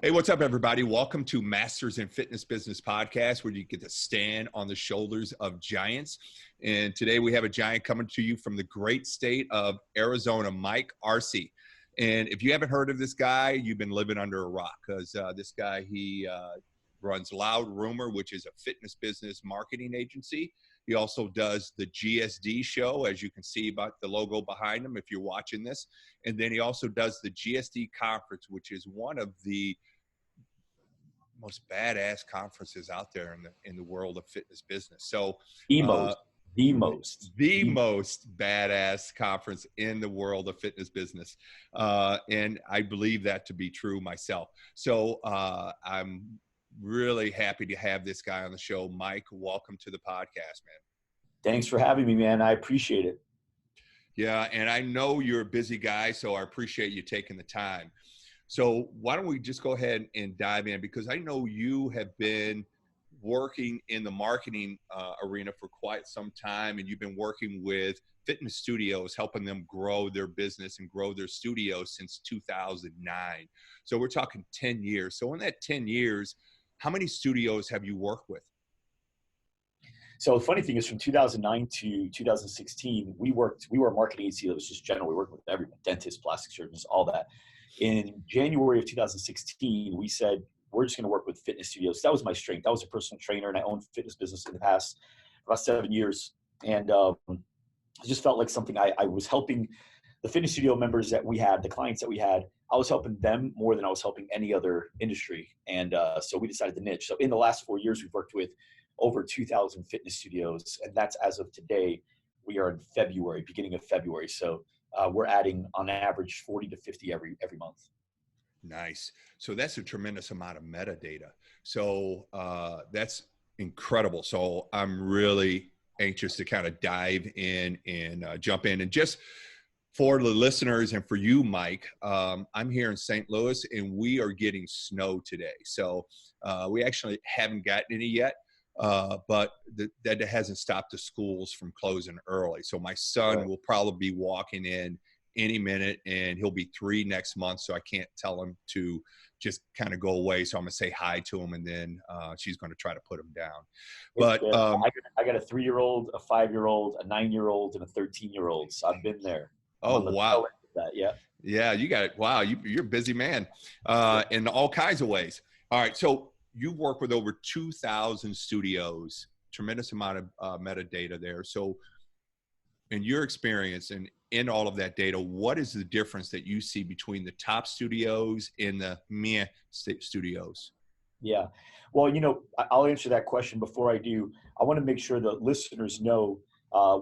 Hey, what's up, everybody? Welcome to Masters in Fitness Business Podcast, where you get to stand on the shoulders of giants. And today we have a giant coming to you from the great state of Arizona, Mike Arce. And if you haven't heard of this guy, you've been living under a rock, because this guy, he runs Loud Rumor, which is a fitness business marketing agency. He also does the GSD show, as you can see about the logo behind him if you're watching this. And then he also does the GSD conference, which is one of the most badass conferences out there in the world of fitness business. So The most badass conference in the world of fitness business. And I believe that to be true myself. So I'm really happy to have this guy on the show. Mike, welcome to the podcast, man. Thanks for having me, man. I appreciate it. Yeah, and I know you're a busy guy, so I appreciate you taking the time. So why don't we just go ahead and dive in, because I know you have been working in the marketing arena for quite some time, and you've been working with fitness studios, helping them grow their business and grow their studios since 2009. So we're talking 10 years. So in that 10 years, how many studios have you worked with? So the funny thing is, from 2009 to 2016, we were a marketing agency that was just general. We worked with everyone, dentists, plastic surgeons, all that. In January of 2016, we said, we're just going to work with fitness studios. That was my strength. I was a personal trainer, and I owned a fitness business in the past about 7 years. And it just felt like something I was helping the fitness studio members that we had, the clients that we had. I was helping them more than I was helping any other industry. And so we decided to niche. So in the last 4 years, we've worked with over 2,000 fitness studios. And that's as of today. We are in February, beginning of February. So we're adding on average 40 to 50 every month. Nice. So that's a tremendous amount of metadata. So that's incredible. So I'm really anxious to kind of dive in and jump in. And just for the listeners and for you, Mike, I'm here in St. Louis, and we are getting snow today. So we actually haven't gotten any yet. But that hasn't stopped the schools from closing early. So my son will probably be walking in any minute, and he'll be 3 next month. So I can't tell him to just kind of go away. So I'm going to say hi to him, and then she's going to try to put him down. But I got a 3-year-old, a 5-year-old, a 9-year-old, and a 13-year-old. So I've been there. Oh, wow. Yeah. Yeah, you got it. Wow. You're a busy man in all kinds of ways. All right. So you've worked with over 2,000 studios, tremendous amount of metadata there. So in your experience and in all of that data, what is the difference that you see between the top studios and the meh studios? Yeah. Well, I'll answer that question. Before I do, I want to make sure that listeners know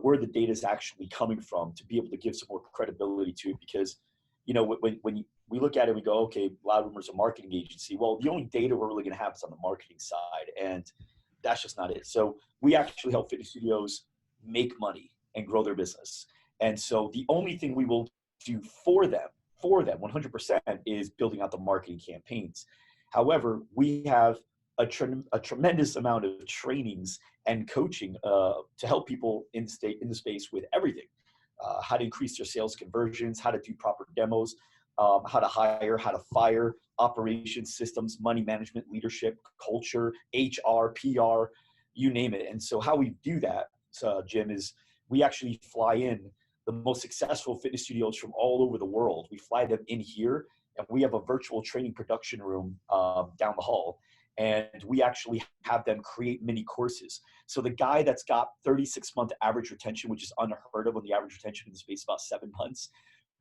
where the data is actually coming from, to be able to give some more credibility to it. Because, when we look at it, we go, okay, Loud Rumor's a marketing agency. Well, the only data we're really going to have is on the marketing side, and that's just not it. So we actually help fitness studios make money and grow their business. And so the only thing we will do for them 100% is building out the marketing campaigns. However, we have a tremendous amount of trainings and coaching to help people in the space with everything. How to increase their sales conversions, how to do proper demos, how to hire, how to fire, operations, systems, money management, leadership, culture, HR, PR, you name it. And so how we do that, Jim, is we actually fly in the most successful fitness studios from all over the world. We fly them in here, and we have a virtual training production room down the hall. And we actually have them create mini courses. So the guy that's got 36-month average retention, which is unheard of, when the average retention in the space is about 7 months,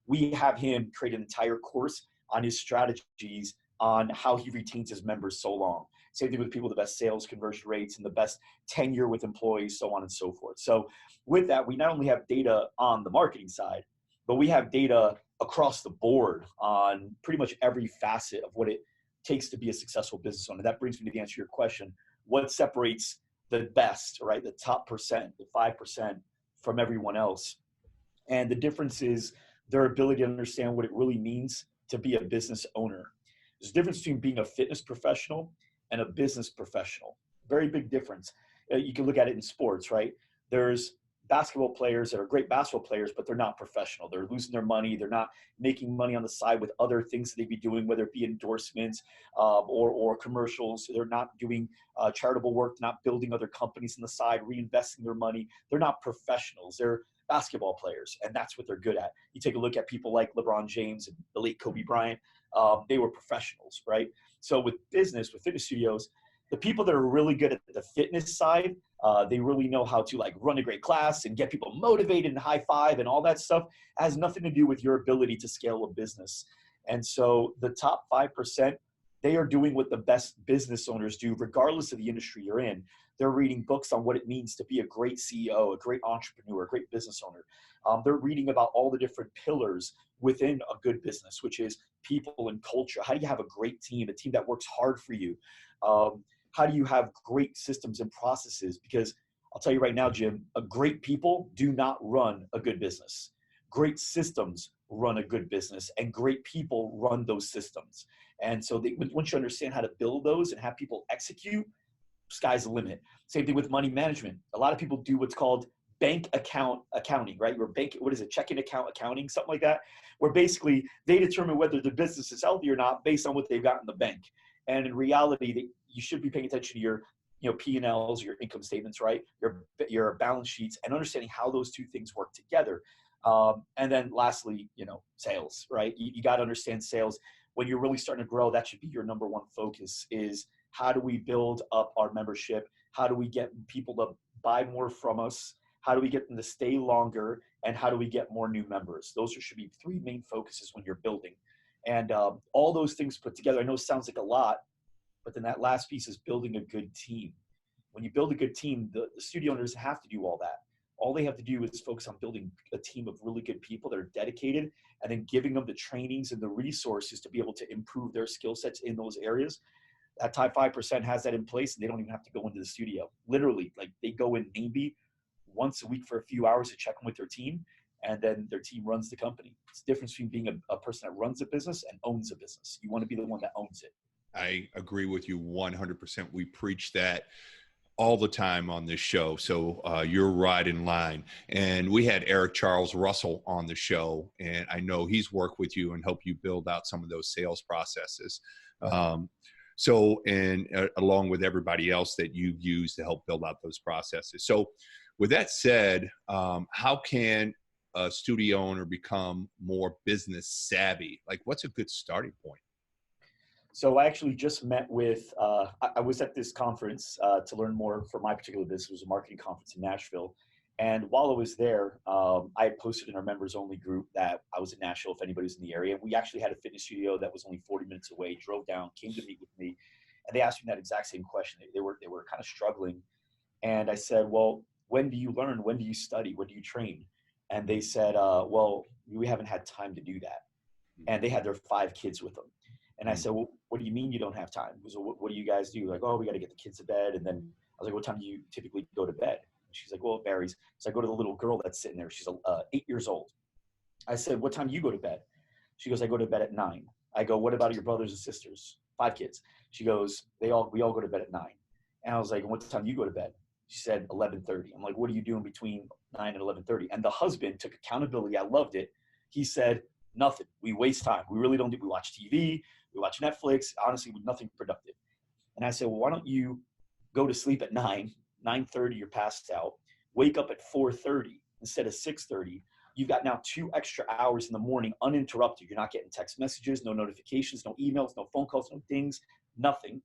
we have him create an entire course on his strategies on how he retains his members so long. Same thing with people with the best sales conversion rates and the best tenure with employees, so on and so forth. So with that, we not only have data on the marketing side, but we have data across the board on pretty much every facet of what it takes to be a successful business owner. That brings me to the answer to your question. What separates the best, right? The top percent, the 5% from everyone else. And the difference is their ability to understand what it really means to be a business owner. There's a difference between being a fitness professional and a business professional. Very big difference. You can look at it in sports, right? There's basketball players that are great basketball players, but they're not professional. They're losing their money. They're not making money on the side with other things that they'd be doing, whether it be endorsements or commercials. They're not doing charitable work, not building other companies on the side, reinvesting their money. They're not professionals. They're basketball players, and that's what they're good at. You take a look at people like LeBron James and the late Kobe Bryant. They were professionals, right? So with business, with fitness studios, the people that are really good at the fitness side, they really know how to like run a great class and get people motivated and high five and all that stuff. It has nothing to do with your ability to scale a business. And so the top 5%, they are doing what the best business owners do, regardless of the industry you're in. They're reading books on what it means to be a great CEO, a great entrepreneur, a great business owner. They're reading about all the different pillars within a good business, which is people and culture. How do you have a great team, a team that works hard for you? How do you have great systems and processes? Because I'll tell you right now, Jim, great people do not run a good business. Great systems run a good business, and great people run those systems. And so once you understand how to build those and have people execute, sky's the limit. Same thing with money management. A lot of people do what's called bank account accounting, right? Your bank, what is it? Checking account accounting, something like that, where basically they determine whether the business is healthy or not based on what they've got in the bank. And in reality, you should be paying attention to your, P&Ls, your income statements, right? Your balance sheets, and understanding how those two things work together. And then lastly, sales, right? You got to understand sales. When you're really starting to grow, that should be your number one focus is how do we build up our membership? How do we get people to buy more from us? How do we get them to stay longer? And how do we get more new members? Those should be three main focuses when you're building. And all those things put together, I know it sounds like a lot, but then that last piece is building a good team. When you build a good team, the studio owners have to do all that. All they have to do is focus on building a team of really good people that are dedicated and then giving them the trainings and the resources to be able to improve their skill sets in those areas. That top 5% has that in place, and they don't even have to go into the studio. Literally, like they go in maybe once a week for a few hours to check in with their team, and then their team runs the company. It's the difference between being a person that runs a business and owns a business. You want to be the one that owns it. I agree with you 100%. We preach that all the time on this show. So you're right in line. And we had Eric Charles Russell on the show, and I know he's worked with you and helped you build out some of those sales processes. Along with everybody else that you've used to help build out those processes. So with that said, how can a studio owner become more business savvy? Like, what's a good starting point? So I actually just met with, I was at this conference to learn more for my particular business. It was a marketing conference in Nashville. And while I was there, I had posted in our members only group that I was in Nashville if anybody's in the area. We actually had a fitness studio that was only 40 minutes away, drove down, came to meet with me. And they asked me that exact same question. They were kind of struggling. And I said, well, when do you learn? When do you study? When do you train? And they said, well, we haven't had time to do that. And they had their 5 kids with them. And I said, well, what do you mean you don't have time? So what do you guys do? Like, oh, we got to get the kids to bed. And then I was like, what time do you typically go to bed? And she's like, well, it varies. So I go to the little girl that's sitting there. She's 8 years old. I said, what time do you go to bed? She goes, I go to bed at 9. I go, what about your brothers and sisters? 5 kids. She goes, we all go to bed at 9. And I was like, what time do you go to bed? She said 11:30. I'm like, what are you doing between 9 and 11:30? And the husband took accountability. I loved it. He said, nothing. We waste time. We really don't do. We watch TV. We watch Netflix. Honestly, nothing productive. And I said, well, why don't you go to sleep at 9:30, you're passed out. Wake up at 4:30 instead of 6:30. You've got now 2 extra hours in the morning uninterrupted. You're not getting text messages, no notifications, no emails, no phone calls, no dings, nothing.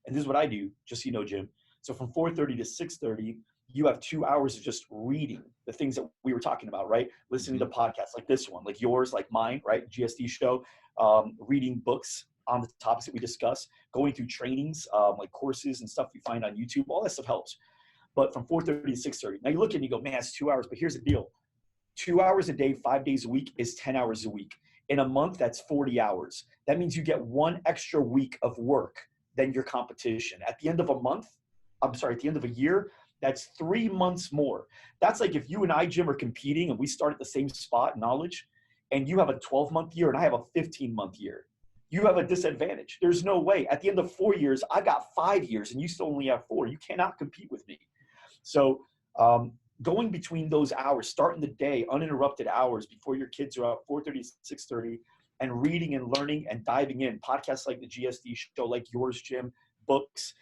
And this is what I do, just so you know, Jim. So from 4:30 to 6:30, you have 2 hours of just reading the things that we were talking about, right? Listening to podcasts like this one, like yours, like mine, right? GSD show, reading books on the topics that we discuss, going through trainings, like courses and stuff you find on YouTube. All that stuff helps. But from 4:30 to 6:30, now you look and you go, man, it's 2 hours. But here's the deal. 2 hours a day, 5 days a week is 10 hours a week. In a month, that's 40 hours. That means you get 1 extra week of work than your competition. At the end of a year, that's 3 months more. That's like if you and I, Jim, are competing and we start at the same spot in knowledge, and you have a 12-month year and I have a 15-month year. You have a disadvantage. There's no way. At the end of 4 years, I got 5 years and you still only have 4. You cannot compete with me. So going between those hours, starting the day, uninterrupted hours before your kids are up, 4:30 to 6:30, and reading and learning and diving in. Podcasts like the GSD show, like yours, Jim, books,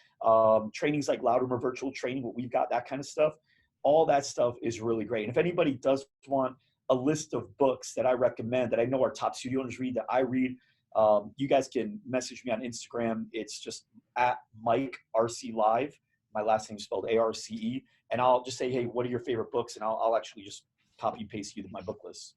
trainings like Loudermore Virtual Training, what we've got, that kind of stuff. All that stuff is really great. And if anybody does want a list of books that I recommend, that I know our top studio owners read, that I read, you guys can message me on Instagram. It's just at Mike Arce Live. My last name is spelled ARCE. And I'll just say, hey, what are your favorite books? And I'll actually just copy and paste you my book list.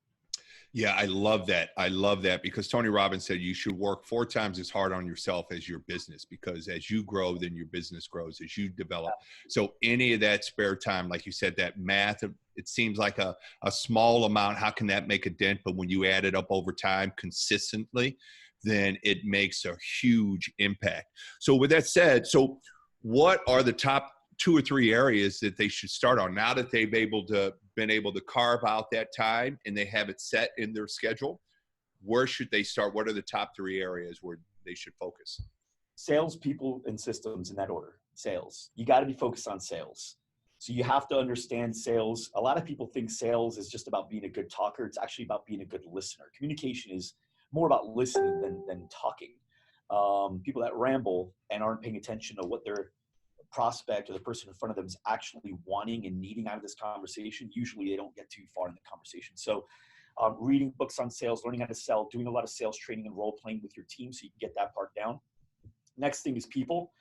Yeah, I love that. I love that because Tony Robbins said you should work 4 times as hard on yourself as your business, because as you grow, then your business grows as you develop. So any of that spare time, like you said, that math, it seems like a small amount. How can that make a dent? But when you add it up over time consistently, then it makes a huge impact. So with that said, so what are the top 2 or 3 areas that they should start on now that they've been able to carve out that time and they have it set in their schedule? Where should they start? What are the top 3 areas where they should focus? Sales, people, and systems, in that order. Sales. You got to be focused on sales. So you have to understand sales. A lot of people think sales is just about being a good talker. It's actually about being a good listener. Communication is more about listening than talking. People that ramble and aren't paying attention to what their prospect or the person in front of them is actually wanting and needing out of this conversation, usually they don't get too far in the conversation. So reading books on sales, learning how to sell, doing a lot of sales training and role playing with your team so you can get that part down. Next thing is people.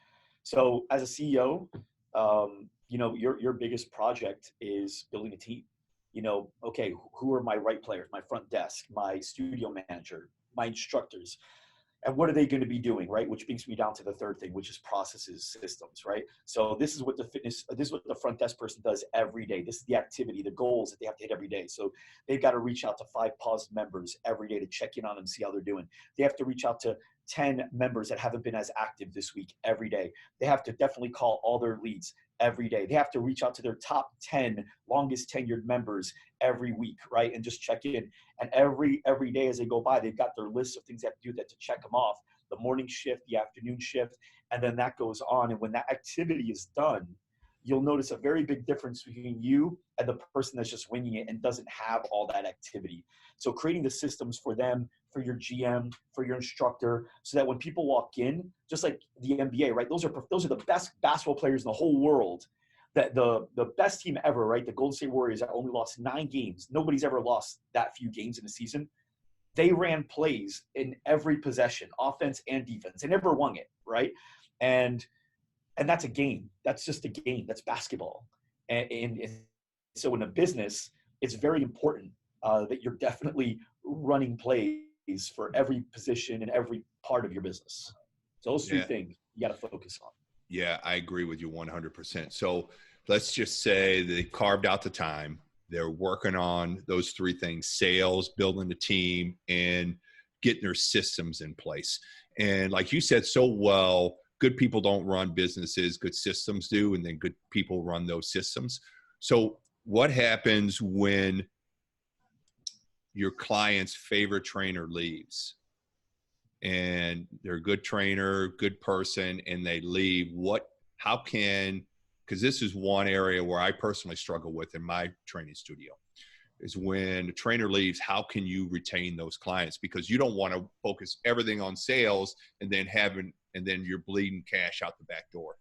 So as a CEO, your biggest project is building a team. Okay, who are my right players, my front desk, my studio manager, my instructors, and what are they going to be doing, right? Which brings me down to the third thing, which is processes, systems, right? So this is what this is what the front desk person does every day. This is the activity, the goals that they have to hit every day. So they've got to reach out to 5 paused members every day to check in on them, see how they're doing. They have to reach out to 10 members that haven't been as active this week every day. They have to definitely call all their leads every day. They have to reach out to their top 10 longest tenured members every week, right? And just check in. And every day as they go by, they've got their list of things they have to do that to check them off. The morning shift, the afternoon shift, and then that goes on. And when that activity is done, you'll notice a very big difference between you and the person that's just winging it and doesn't have all that activity. So creating the systems for them, for your GM, for your instructor, so that when people walk in, just like the NBA, right? Those are the best basketball players in the whole world. That the best team ever, right? The Golden State Warriors that only lost 9 games. Nobody's ever lost that few games in a season. They ran plays in every possession, offense and defense. They never won it, right? And that's a game. That's just a game. That's basketball. And so in a business, it's very important that you're definitely running plays for every position and every part of your business. So those 3 things you got to focus on. Yeah, I agree with you 100%. So let's just say they carved out the time. They're working on those 3 things: sales, building the team, and getting their systems in place. And like you said so well, good people don't run businesses, good systems do, and then good people run those systems. So what happens when your client's favorite trainer leaves? And they're a good trainer, good person, and they leave. Because this is one area where I personally struggle with in my training studio, is when a trainer leaves, how can you retain those clients? Because you don't want to focus everything on sales and then you're bleeding cash out the back door.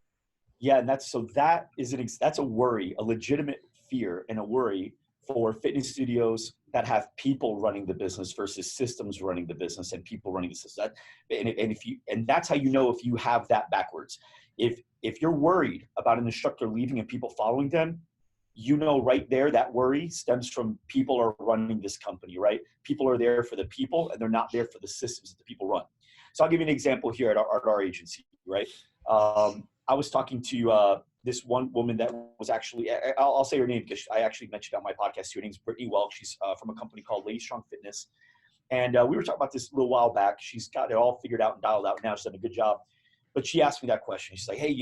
Yeah, and that's a worry, a legitimate fear and a worry for fitness studios that have people running the business versus systems running the business and people running the system. And that's how you know if you have that backwards. If you're worried about an instructor leaving and people following them, you know right there that worry stems from people are running this company, right? People are there for the people and they're not there for the systems that the people run. So I'll give you an example here at our agency, right? I was talking to this one woman that was actually, I'll say her name because I actually mentioned on my podcast too. Her name's Brittany Welch. She's from a company called Lady Strong Fitness. And we were talking about this a little while back. She's got it all figured out and dialed out now. She's done a good job. But she asked me that question. She's like, hey,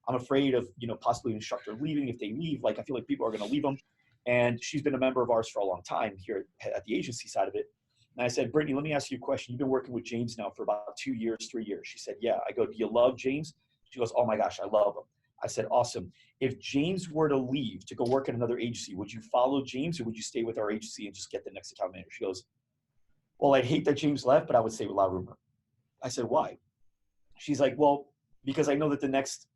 I'm afraid of, possibly an instructor leaving. If they leave, I feel like people are going to leave them. And she's been a member of ours for a long time here at the agency side of it. And I said, Brittany, let me ask you a question. You've been working with James now for about 2 years, 3 years. She said, yeah. I go, do you love James? She goes, oh my gosh, I love him. I said, awesome. If James were to leave to go work at another agency, would you follow James or would you stay with our agency and just get the next account manager? She goes, well, I'd hate that James left, but I would stay with Loud Rumor. I said, why? She's like, well, because I know that the next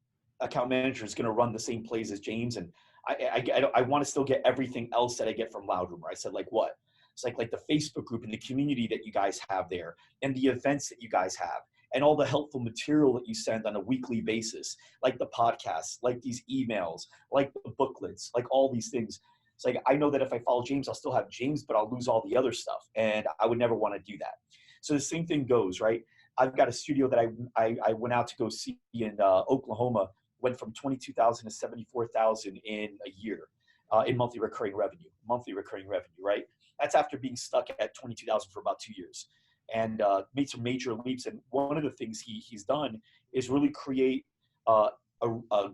account manager is going to run the same plays as James. And I want to still get everything else that I get from Loud Rumor. I said, like what? It's like the Facebook group and the community that you guys have there and the events that you guys have and all the helpful material that you send on a weekly basis, like the podcasts, like these emails, like the booklets, like all these things. It's like, I know that if I follow James, I'll still have James, but I'll lose all the other stuff. And I would never want to do that. So the same thing goes, right? I've got a studio that I went out to go see in Oklahoma, went from 22,000 to 74,000 in a year in monthly recurring revenue, right? That's after being stuck at 22,000 for about 2 years and made some major leaps. And one of the things he's done is really create a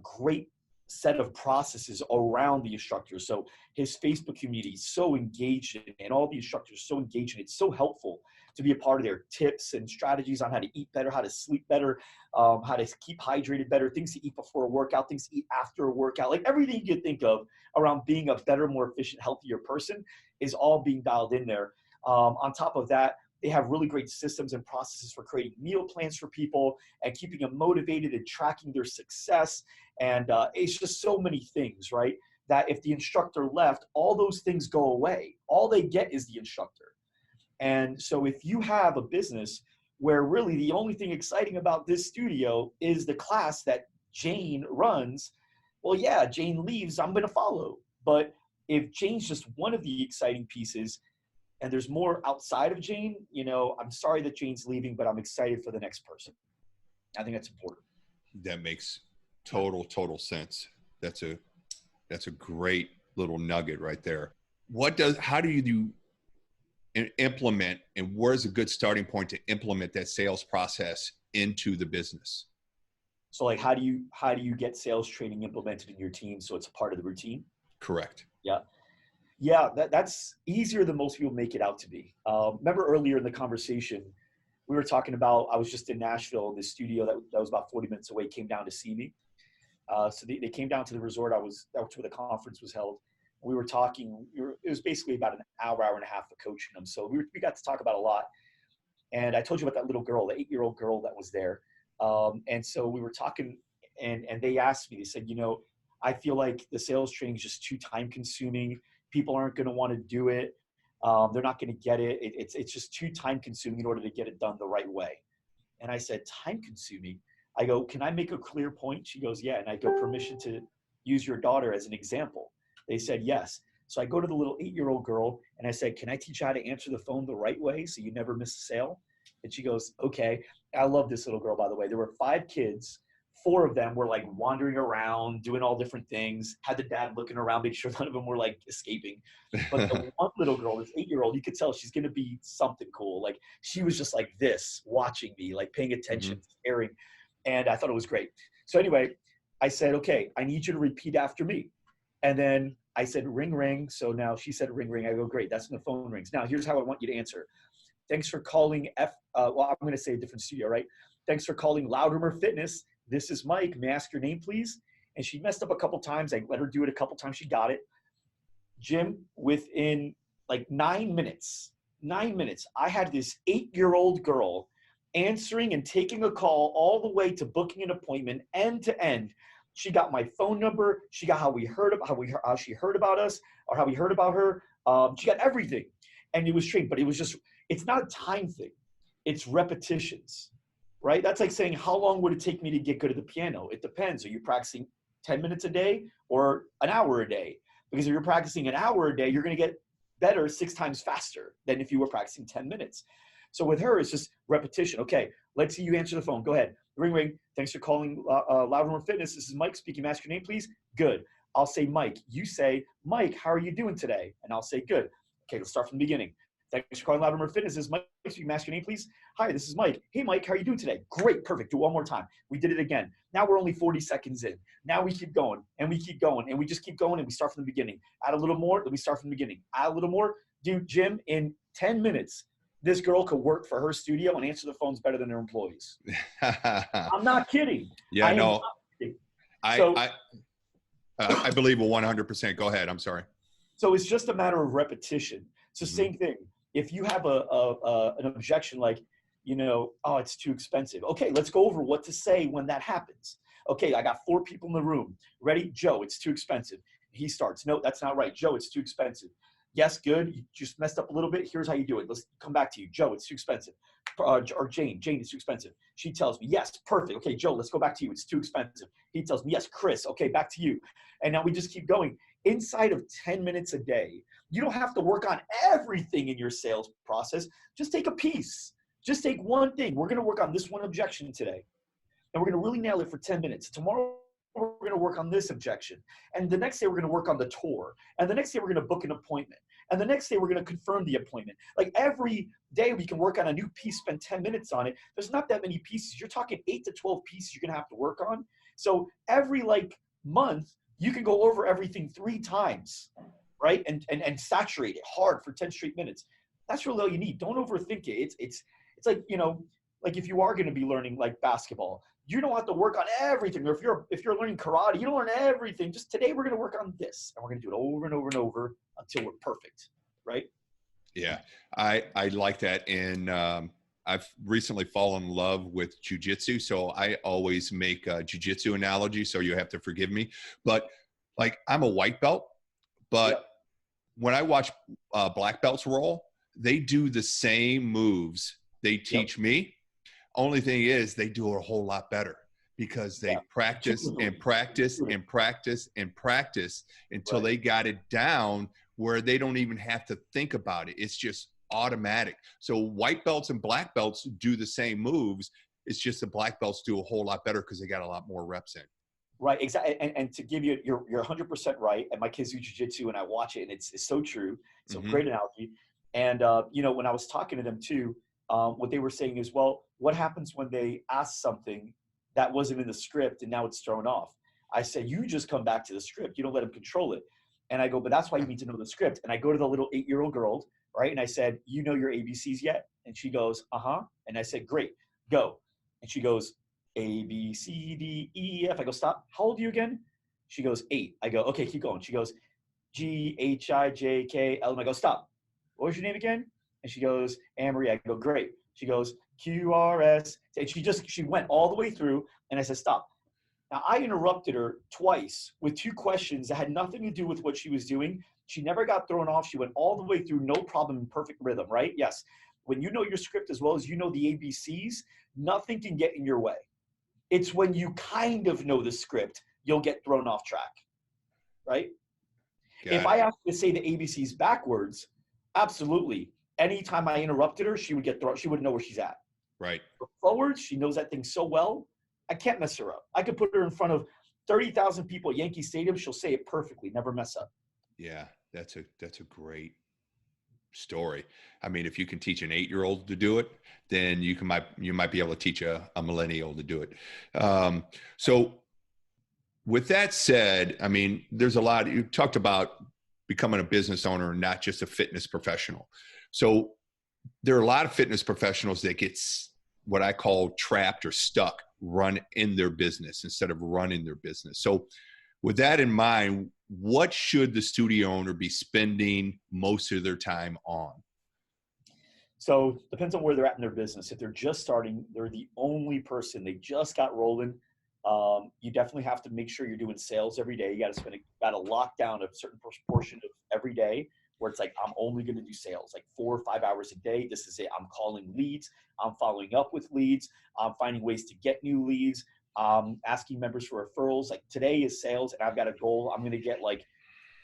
great set of processes around the instructors. So his Facebook community is so engaged in, and all the instructors so engaged in. It's so helpful to be a part of their tips and strategies on how to eat better, how to sleep better, how to keep hydrated better, things to eat before a workout, things to eat after a workout, like everything you could think of around being a better, more efficient, healthier person is all being dialed in there. On top of that, they have really great systems and processes for creating meal plans for people and keeping them motivated and tracking their success. And it's just so many things, right? That if the instructor left, all those things go away. All they get is the instructor. And so if you have a business where really the only thing exciting about this studio is the class that Jane runs, well, yeah, Jane leaves, I'm going to follow. But if Jane's just one of the exciting pieces and there's more outside of Jane, you know, I'm sorry that Jane's leaving, but I'm excited for the next person. I think that's important. That makes total sense. That's a great little nugget right there. How do you implement, and where's a good starting point to implement that sales process into the business? So like, how do you get sales training implemented in your team so it's a part of the routine? Correct. Yeah, that's easier than most people make it out to be. Remember earlier in the conversation, we were talking about, I was just in Nashville in this studio that was about 40 minutes away, came down to see me. So they came down to the resort. That's where the conference was held. We were talking, it was basically about an hour and a half of coaching them. So we got to talk about a lot. And I told you about that little girl, the 8-year-old girl that was there. And so we were talking and they asked me, they said, you know, I feel like the sales training is just too time consuming. People aren't going to want to do it. They're not going to get it. It's just too time consuming in order to get it done the right way. And I said, time consuming? I go, can I make a clear point? She goes, yeah. And I go, permission to use your daughter as an example. They said, yes. So I go to the little 8-year-old girl and I said, can I teach you how to answer the phone the right way so you never miss a sale? And she goes, okay. I love this little girl, by the way. There were 5 kids. 4 of them were like wandering around, doing all different things, had the dad looking around, making sure none of them were like escaping. But the one little girl, this 8-year-old, you could tell she's going to be something cool. Like she was just like this, watching me, like paying attention, staring. And I thought it was great. So anyway, I said, okay, I need you to repeat after me. And then I said, ring, ring. So now she said, ring, ring. I go, great. That's when the phone rings. Now here's how I want you to answer. Thanks for calling well, I'm going to say a different studio, right? Thanks for calling Loud Rumor Fitness. This is Mike. May I ask your name, please? And she messed up a couple times. I let her do it a couple times. She got it. Jim, within like 9 minutes, I had this 8-year-old girl answering and taking a call all the way to booking an appointment end to end. She got my phone number. She got how she heard about us or how we heard about her. She got everything. And it was trained, but it's not a time thing. It's repetitions, right? That's like saying, how long would it take me to get good at the piano? It depends. Are you practicing 10 minutes a day or an hour a day? Because if you're practicing an hour a day, you're going to get better 6 times faster than if you were practicing 10 minutes. So with her, it's just repetition. Okay, let's see you answer the phone. Go ahead. Ring, ring. Thanks for calling Loud Rumor Fitness. This is Mike speaking. Ask your name, please. Good. I'll say Mike. You say, Mike, how are you doing today? And I'll say, good. Okay, let's start from the beginning. Thanks for calling Loud Rumor Fitness. This is Mike. You can ask your name, please. Hi, this is Mike. Hey, Mike, how are you doing today? Great, perfect. Do it one more time. We did it again. Now we're only 40 seconds in. Now we keep going, and we keep going, and we just keep going, and we start from the beginning. Add a little more, then we start from the beginning. Add a little more. Dude, Jim, in 10 minutes, this girl could work for her studio and answer the phones better than her employees. I'm not kidding. Yeah, no. I, So, I, I believe 100%. Go ahead. I'm sorry. so it's just a matter of repetition. So Mm-hmm. same thing. If you have an objection like, oh, it's too expensive. Okay, let's go over what to say when that happens. Okay, I got 4 people in the room. Ready? Joe, it's too expensive. He starts. No, that's not right. Joe, it's too expensive. Yes, good. You just messed up a little bit. Here's how you do it. Let's come back to you. Joe, it's too expensive. Or Jane, it's too expensive. She tells me, yes, perfect. Okay, Joe, let's go back to you. It's too expensive. He tells me, yes, Chris. Okay, back to you. And now we just keep going. Inside of 10 minutes a day, you don't have to work on everything in your sales process. Just take a piece. Just take one thing. We're going to work on this one objection today, and we're going to really nail it for 10 minutes. Tomorrow, we're going to work on this objection. And the next day, we're going to work on the tour. And the next day, we're going to book an appointment. And the next day, we're going to confirm the appointment. Like every day, we can work on a new piece, spend 10 minutes on it. There's not that many pieces. You're talking 8 to 12 pieces you're going to have to work on. So every month, you can go over everything 3 times, right? And saturate it hard for 10 straight minutes. That's really all you need. Don't overthink it. It's like, like if you are going to be learning like basketball, you don't have to work on everything. Or if you're learning karate, you don't learn everything. Just today we're going to work on this, and we're going to do it over and over and over until we're perfect, right? Yeah, I like that. And I've recently fallen in love with jujitsu, so I always make a jujitsu analogy. So you have to forgive me, but like I'm a white belt, but Yep. when I watch black belts roll, they do the same moves they teach me. Only thing is they do it a whole lot better because they practice and practice and practice and practice until they got it down where they don't even have to think about it. It's just automatic. So white belts and black belts do the same moves. It's just the black belts do a whole lot better because they got a lot more reps in. Right, exactly. And to give you, you're 100% right. And my kids do jujitsu, and I watch it, and it's so true. So great analogy. And when I was talking to them too, what they were saying is, well, what happens when they ask something that wasn't in the script and now it's thrown off? I said, you just come back to the script. You don't let them control it. And I go, but that's why you need to know the script. And I go to the little 8-year-old girl, right? And I said, you know your ABCs yet? And she goes, uh-huh. And I said, great, go. And she goes, A, B, C, D, E, F. I go, stop. How old are you again? She goes, 8. I go, okay, keep going. She goes, G, H, I, J, K, L. And I go, stop. What was your name again? And she goes, Anne-Marie. I go, great. She goes, Q, R, S. And she went all the way through. And I said, stop. Now, I interrupted her twice with 2 questions that had nothing to do with what she was doing. She never got thrown off. She went all the way through, no problem, in perfect rhythm, right? Yes. When you know your script as well as you know the ABCs, nothing can get in your way. It's when you kind of know the script, you'll get thrown off track, right? If I asked her to say the ABCs backwards, absolutely. Anytime I interrupted her, she would get thrown. She wouldn't know where she's at. Right. But forwards, she knows that thing so well. I can't mess her up. I could put her in front of 30,000 people at Yankee Stadium. She'll say it perfectly, never mess up. Yeah, that's a great story. I mean, if you can teach an 8-year-old to do it, then you might be able to teach a millennial to do it. So with that said, I mean, there's a lot, you talked about becoming a business owner and not just a fitness professional. So there are a lot of fitness professionals that get what I call trapped or stuck, run in their business instead of running their business. So with that in mind, what should the studio owner be spending most of their time on? So depends on where they're at in their business. If they're just starting, they're the only person, they just got rolling. You definitely have to make sure you're doing sales every day. You got to lock down a certain portion of every day where it's like, I'm only going to do sales, like 4 or 5 hours a day. This is it. I'm calling leads. I'm following up with leads. I'm finding ways to get new leads. Asking members for referrals. Like today is sales, and I've got a goal. I'm going to get like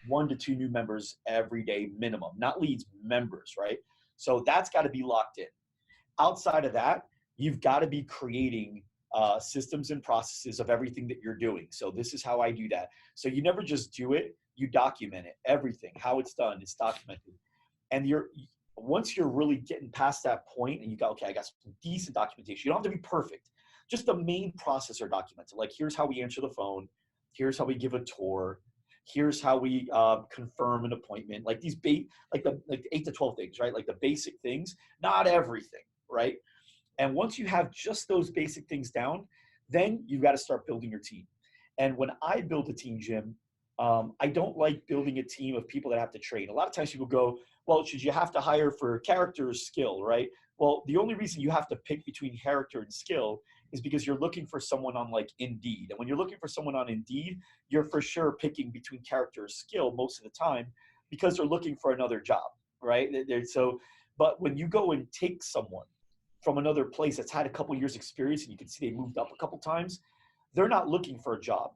1 to 2 new members every day minimum, not leads, members, right? So that's got to be locked in. Outside of that, you've got to be creating systems and processes of everything that you're doing. So this is how I do that. So you never just do it, you document it, everything, how it's done, it's documented. And once you're really getting past that point and you go, okay, I got some decent documentation. You don't have to be perfect. Just the main process are documented. Like, here's how we answer the phone. Here's how we give a tour. Here's how we confirm an appointment. Like these like the 8 to 12 things, right? Like the basic things, not everything, right? And once you have just those basic things down, then you've got to start building your team. And when I build a team, Jim, I don't like building a team of people that have to train. A lot of times people go, well, should you have to hire for character or skill, right? Well, the only reason you have to pick between character and skill is because you're looking for someone on like Indeed. And when you're looking for someone on Indeed, you're for sure picking between character or skill most of the time because they're looking for another job, right? So, but when you go and take someone from another place that's had a couple years experience and you can see they moved up a couple times, they're not looking for a job.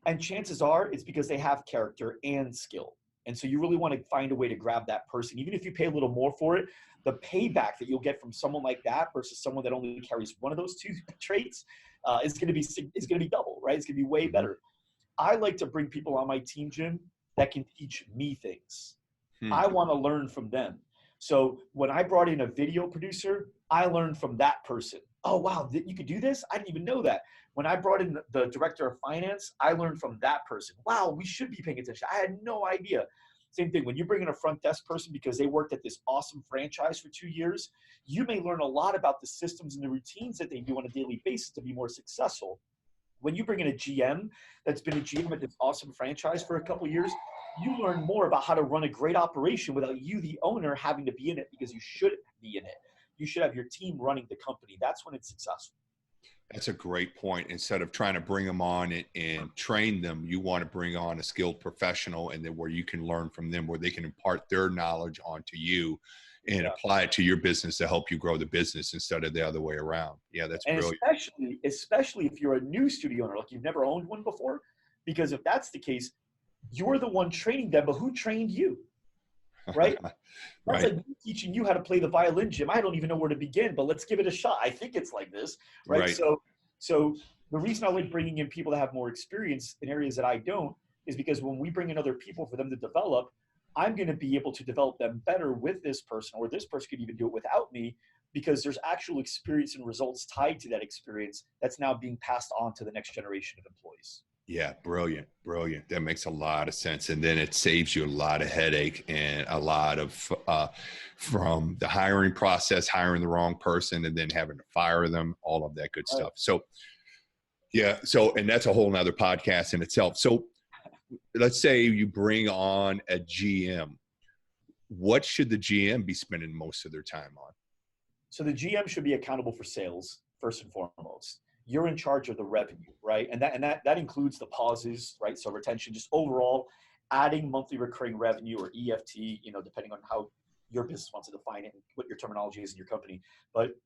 And chances are it's because they have character and skill. And so you really want to find a way to grab that person. Even if you pay a little more for it, the payback that you'll get from someone like that versus someone that only carries one of those two traits is going to be double, right? It's going to be way better. I like to bring people on my team, Jim, that can teach me things. I want to learn from them. So when I brought in a video producer, I learned from that person. Oh, wow, you could do this? I didn't even know that. When I brought in the director of finance, I learned from that person. Wow, we should be paying attention. I had no idea. Same thing, when you bring in a front desk person because they worked at this awesome franchise for 2 years, you may learn a lot about the systems and the routines that they do on a daily basis to be more successful. When you bring in a GM that's been a GM at this awesome franchise for a couple of years, you learn more about how to run a great operation without you, the owner, having to be in it because you shouldn't be in it. You should have your team running the company. That's when it's successful. That's a great point. Instead of trying to bring them on and train them, you want to bring on a skilled professional, and then where you can learn from them, where they can impart their knowledge onto you and apply it to your business to help you grow the business instead of the other way around. Yeah, that's brilliant. Especially if you're a new studio owner, like you've never owned one before, because if that's the case, you're the one training them, but who trained you? Right? That's like me teaching you how to play the violin, Jim. I don't even know where to begin, but let's give it a shot. I think it's like this, right? So the reason I like bringing in people that have more experience in areas that I don't is because when we bring in other people for them to develop, I'm going to be able to develop them better with this person, or this person could even do it without me, because there's actual experience and results tied to that experience that's now being passed on to the next generation of employees. Yeah, brilliant. That makes a lot of sense. And then it saves you a lot of headache and a lot of, from the hiring process, hiring the wrong person and then having to fire them, all of that good stuff. So, yeah. So, and that's a whole nother podcast in itself. So let's say you bring on a GM. What should the GM be spending most of their time on? So the GM should be accountable for sales first and foremost. You're in charge of the revenue, right? And that includes the pauses, right? So retention, just overall adding monthly recurring revenue, or EFT, depending on how your business wants to define it and what your terminology is in your company. But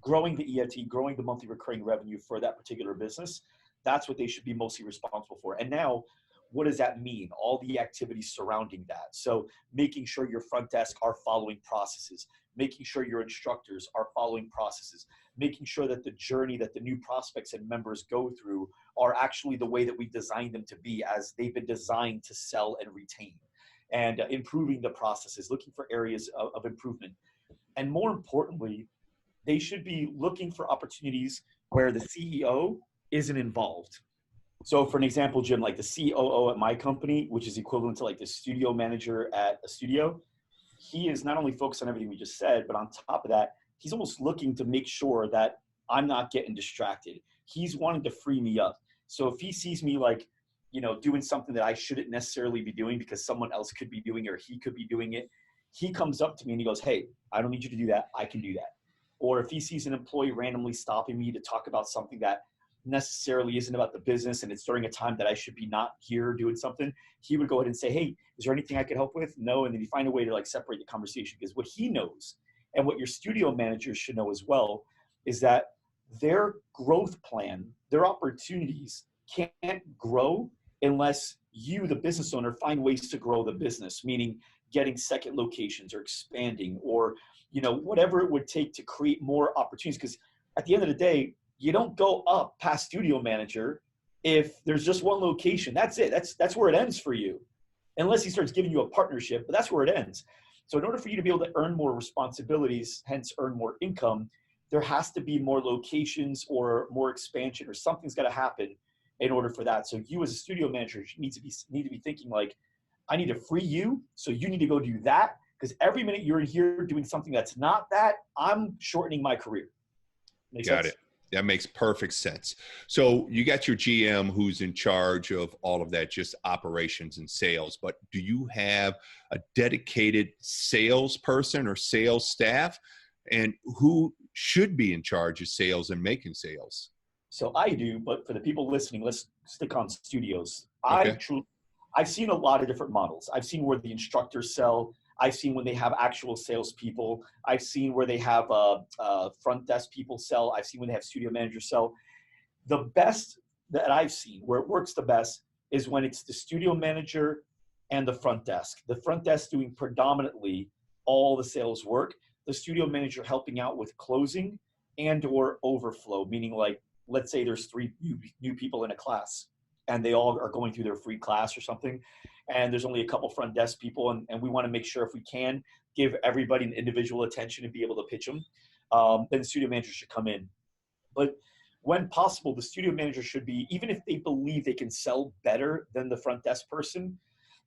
growing the EFT, growing the monthly recurring revenue for that particular business, that's what they should be mostly responsible for. And now, what does that mean? All the activities surrounding that. So making sure your front desk are following processes, making sure your instructors are following processes, making sure that the journey that the new prospects and members go through are actually the way that we designed them to be, as they've been designed to sell and retain, and improving the processes, looking for areas of improvement. And more importantly, they should be looking for opportunities where the CEO isn't involved. So for an example, Jim, like the COO at my company, which is equivalent to like the studio manager at a studio, he is not only focused on everything we just said, but on top of that, he's almost looking to make sure that I'm not getting distracted. He's wanting to free me up. So if he sees me like, doing something that I shouldn't necessarily be doing because someone else could be doing it or he could be doing it, he comes up to me and he goes, "Hey, I don't need you to do that. I can do that." Or if he sees an employee randomly stopping me to talk about something that necessarily isn't about the business and it's during a time that I should be not here doing something, he would go ahead and say, "Hey, is there anything I could help with?" No. And then you find a way to like separate the conversation, because what he knows, and what your studio managers should know as well, is that their growth plan, their opportunities can't grow unless you, the business owner, find ways to grow the business, meaning getting second locations or expanding, or, whatever it would take to create more opportunities. Because at the end of the day, you don't go up past studio manager if there's just one location. That's it. That's where it ends for you, unless he starts giving you a partnership, but that's where it ends. So in order for you to be able to earn more responsibilities, hence earn more income, there has to be more locations or more expansion, or something's got to happen in order for that. So you as a studio manager need to be thinking like, I need to free you, so you need to go do that, because every minute you're in here doing something that's not that, I'm shortening my career. Got it. That makes perfect sense. So you got your GM who's in charge of all of that, just operations and sales. But do you have a dedicated salesperson or sales staff? And who should be in charge of sales and making sales? So I do, but for the people listening, let's stick on studios. Okay. I've seen a lot of different models. I've seen where the instructors sell. I've seen when they have actual salespeople. I've seen where they have front desk people sell. I've seen when they have studio managers sell. The best that I've seen, where it works the best, is when it's the studio manager and the front desk. The front desk doing predominantly all the sales work. The studio manager helping out with closing and or overflow, meaning like, let's say there's three new people in a class and they all are going through their free class or something. And there's only a couple front desk people. And we want to make sure if we can give everybody an individual attention and be able to pitch them, then the studio manager should come in. But when possible, the studio manager should be, even if they believe they can sell better than the front desk person,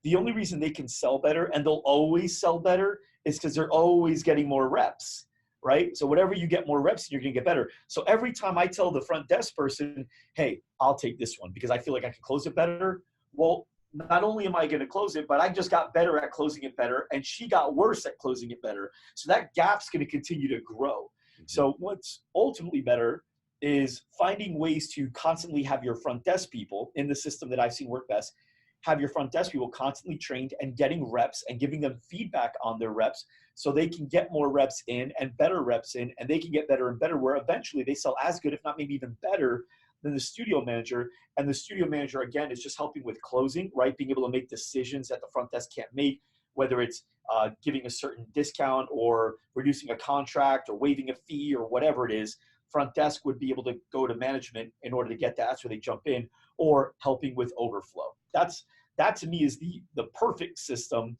the only reason they can sell better, and they'll always sell better, is because they're always getting more reps, right? So whatever you get more reps, you're going to get better. So every time I tell the front desk person, hey, I'll take this one because I feel like I can close it better. Well, not only am I going to close it, but I just got better at closing it better, and she got worse at closing it better. So that gap's going to continue to grow. So what's ultimately better is finding ways to constantly have your front desk people in the system that I've seen work best, have your front desk people constantly trained and getting reps and giving them feedback on their reps so they can get more reps in and better reps in, and they can get better and better, where eventually they sell as good, if not maybe even better, than the studio manager. And the studio manager, again, is just helping with closing, right? Being able to make decisions that the front desk can't make, whether it's giving a certain discount or reducing a contract or waiving a fee or whatever it is. Front desk would be able to go to management in order to get that. That's where they jump in, or helping with overflow. That to me is the perfect system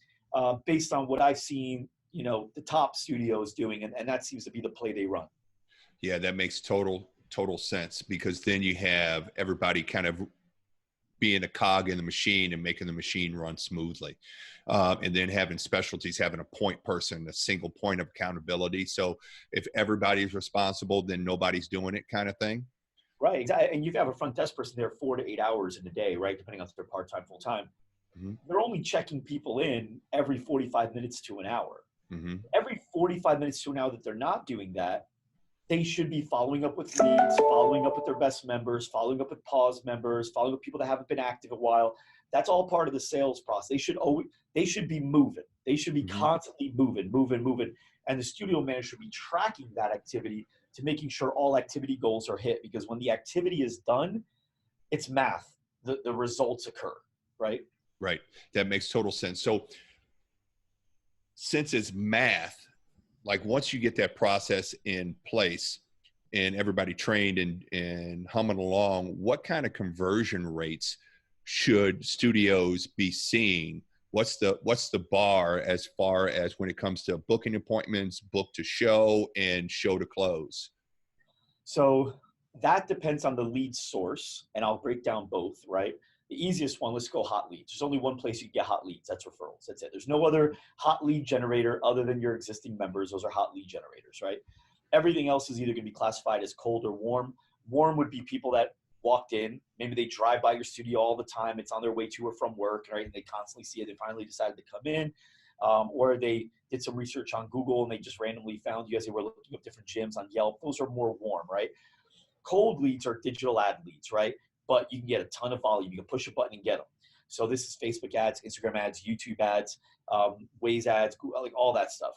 based on what I've seen, the top studios doing, and that seems to be the play they run. Yeah, that makes total sense, because then you have everybody kind of being a cog in the machine and making the machine run smoothly. And then having specialties, having a point person, a single point of accountability. So if everybody's responsible, then nobody's doing it, kind of thing. Right, exactly. And you have a front desk person there 4 to 8 hours in a day, right? Depending on if they're part-time, full-time. Mm-hmm. They're only checking people in every 45 minutes to an hour. Mm-hmm. Every 45 minutes to an hour that they're not doing that, they should be following up with leads, following up with their best members, following up with pause members, following up with people that haven't been active a while. That's all part of the sales process. They should be moving. They should be constantly moving. And the studio manager should be tracking that activity to making sure all activity goals are hit. Because when the activity is done, it's math. The results occur, right? Right. That makes total sense. So since it's math, like once you get that process in place and everybody trained and humming along, what kind of conversion rates should studios be seeing? What's the bar as far as when it comes to booking appointments, book to show, and show to close? So that depends on the lead source, and I'll break down both, right? The easiest one, let's go hot leads. There's only one place you can get hot leads. That's referrals. That's it. There's no other hot lead generator other than your existing members. Those are hot lead generators, right? Everything else is either going to be classified as cold or warm. Warm would be people that walked in. Maybe they drive by your studio all the time. It's on their way to or from work, right? And they constantly see it. They finally decided to come in. Or they did some research on Google and they just randomly found you as they were looking up different gyms on Yelp. Those are more warm, right? Cold leads are digital ad leads, right? But you can get a ton of volume. You can push a button and get them. So this is Facebook ads, Instagram ads, YouTube ads, Waze ads, like all that stuff.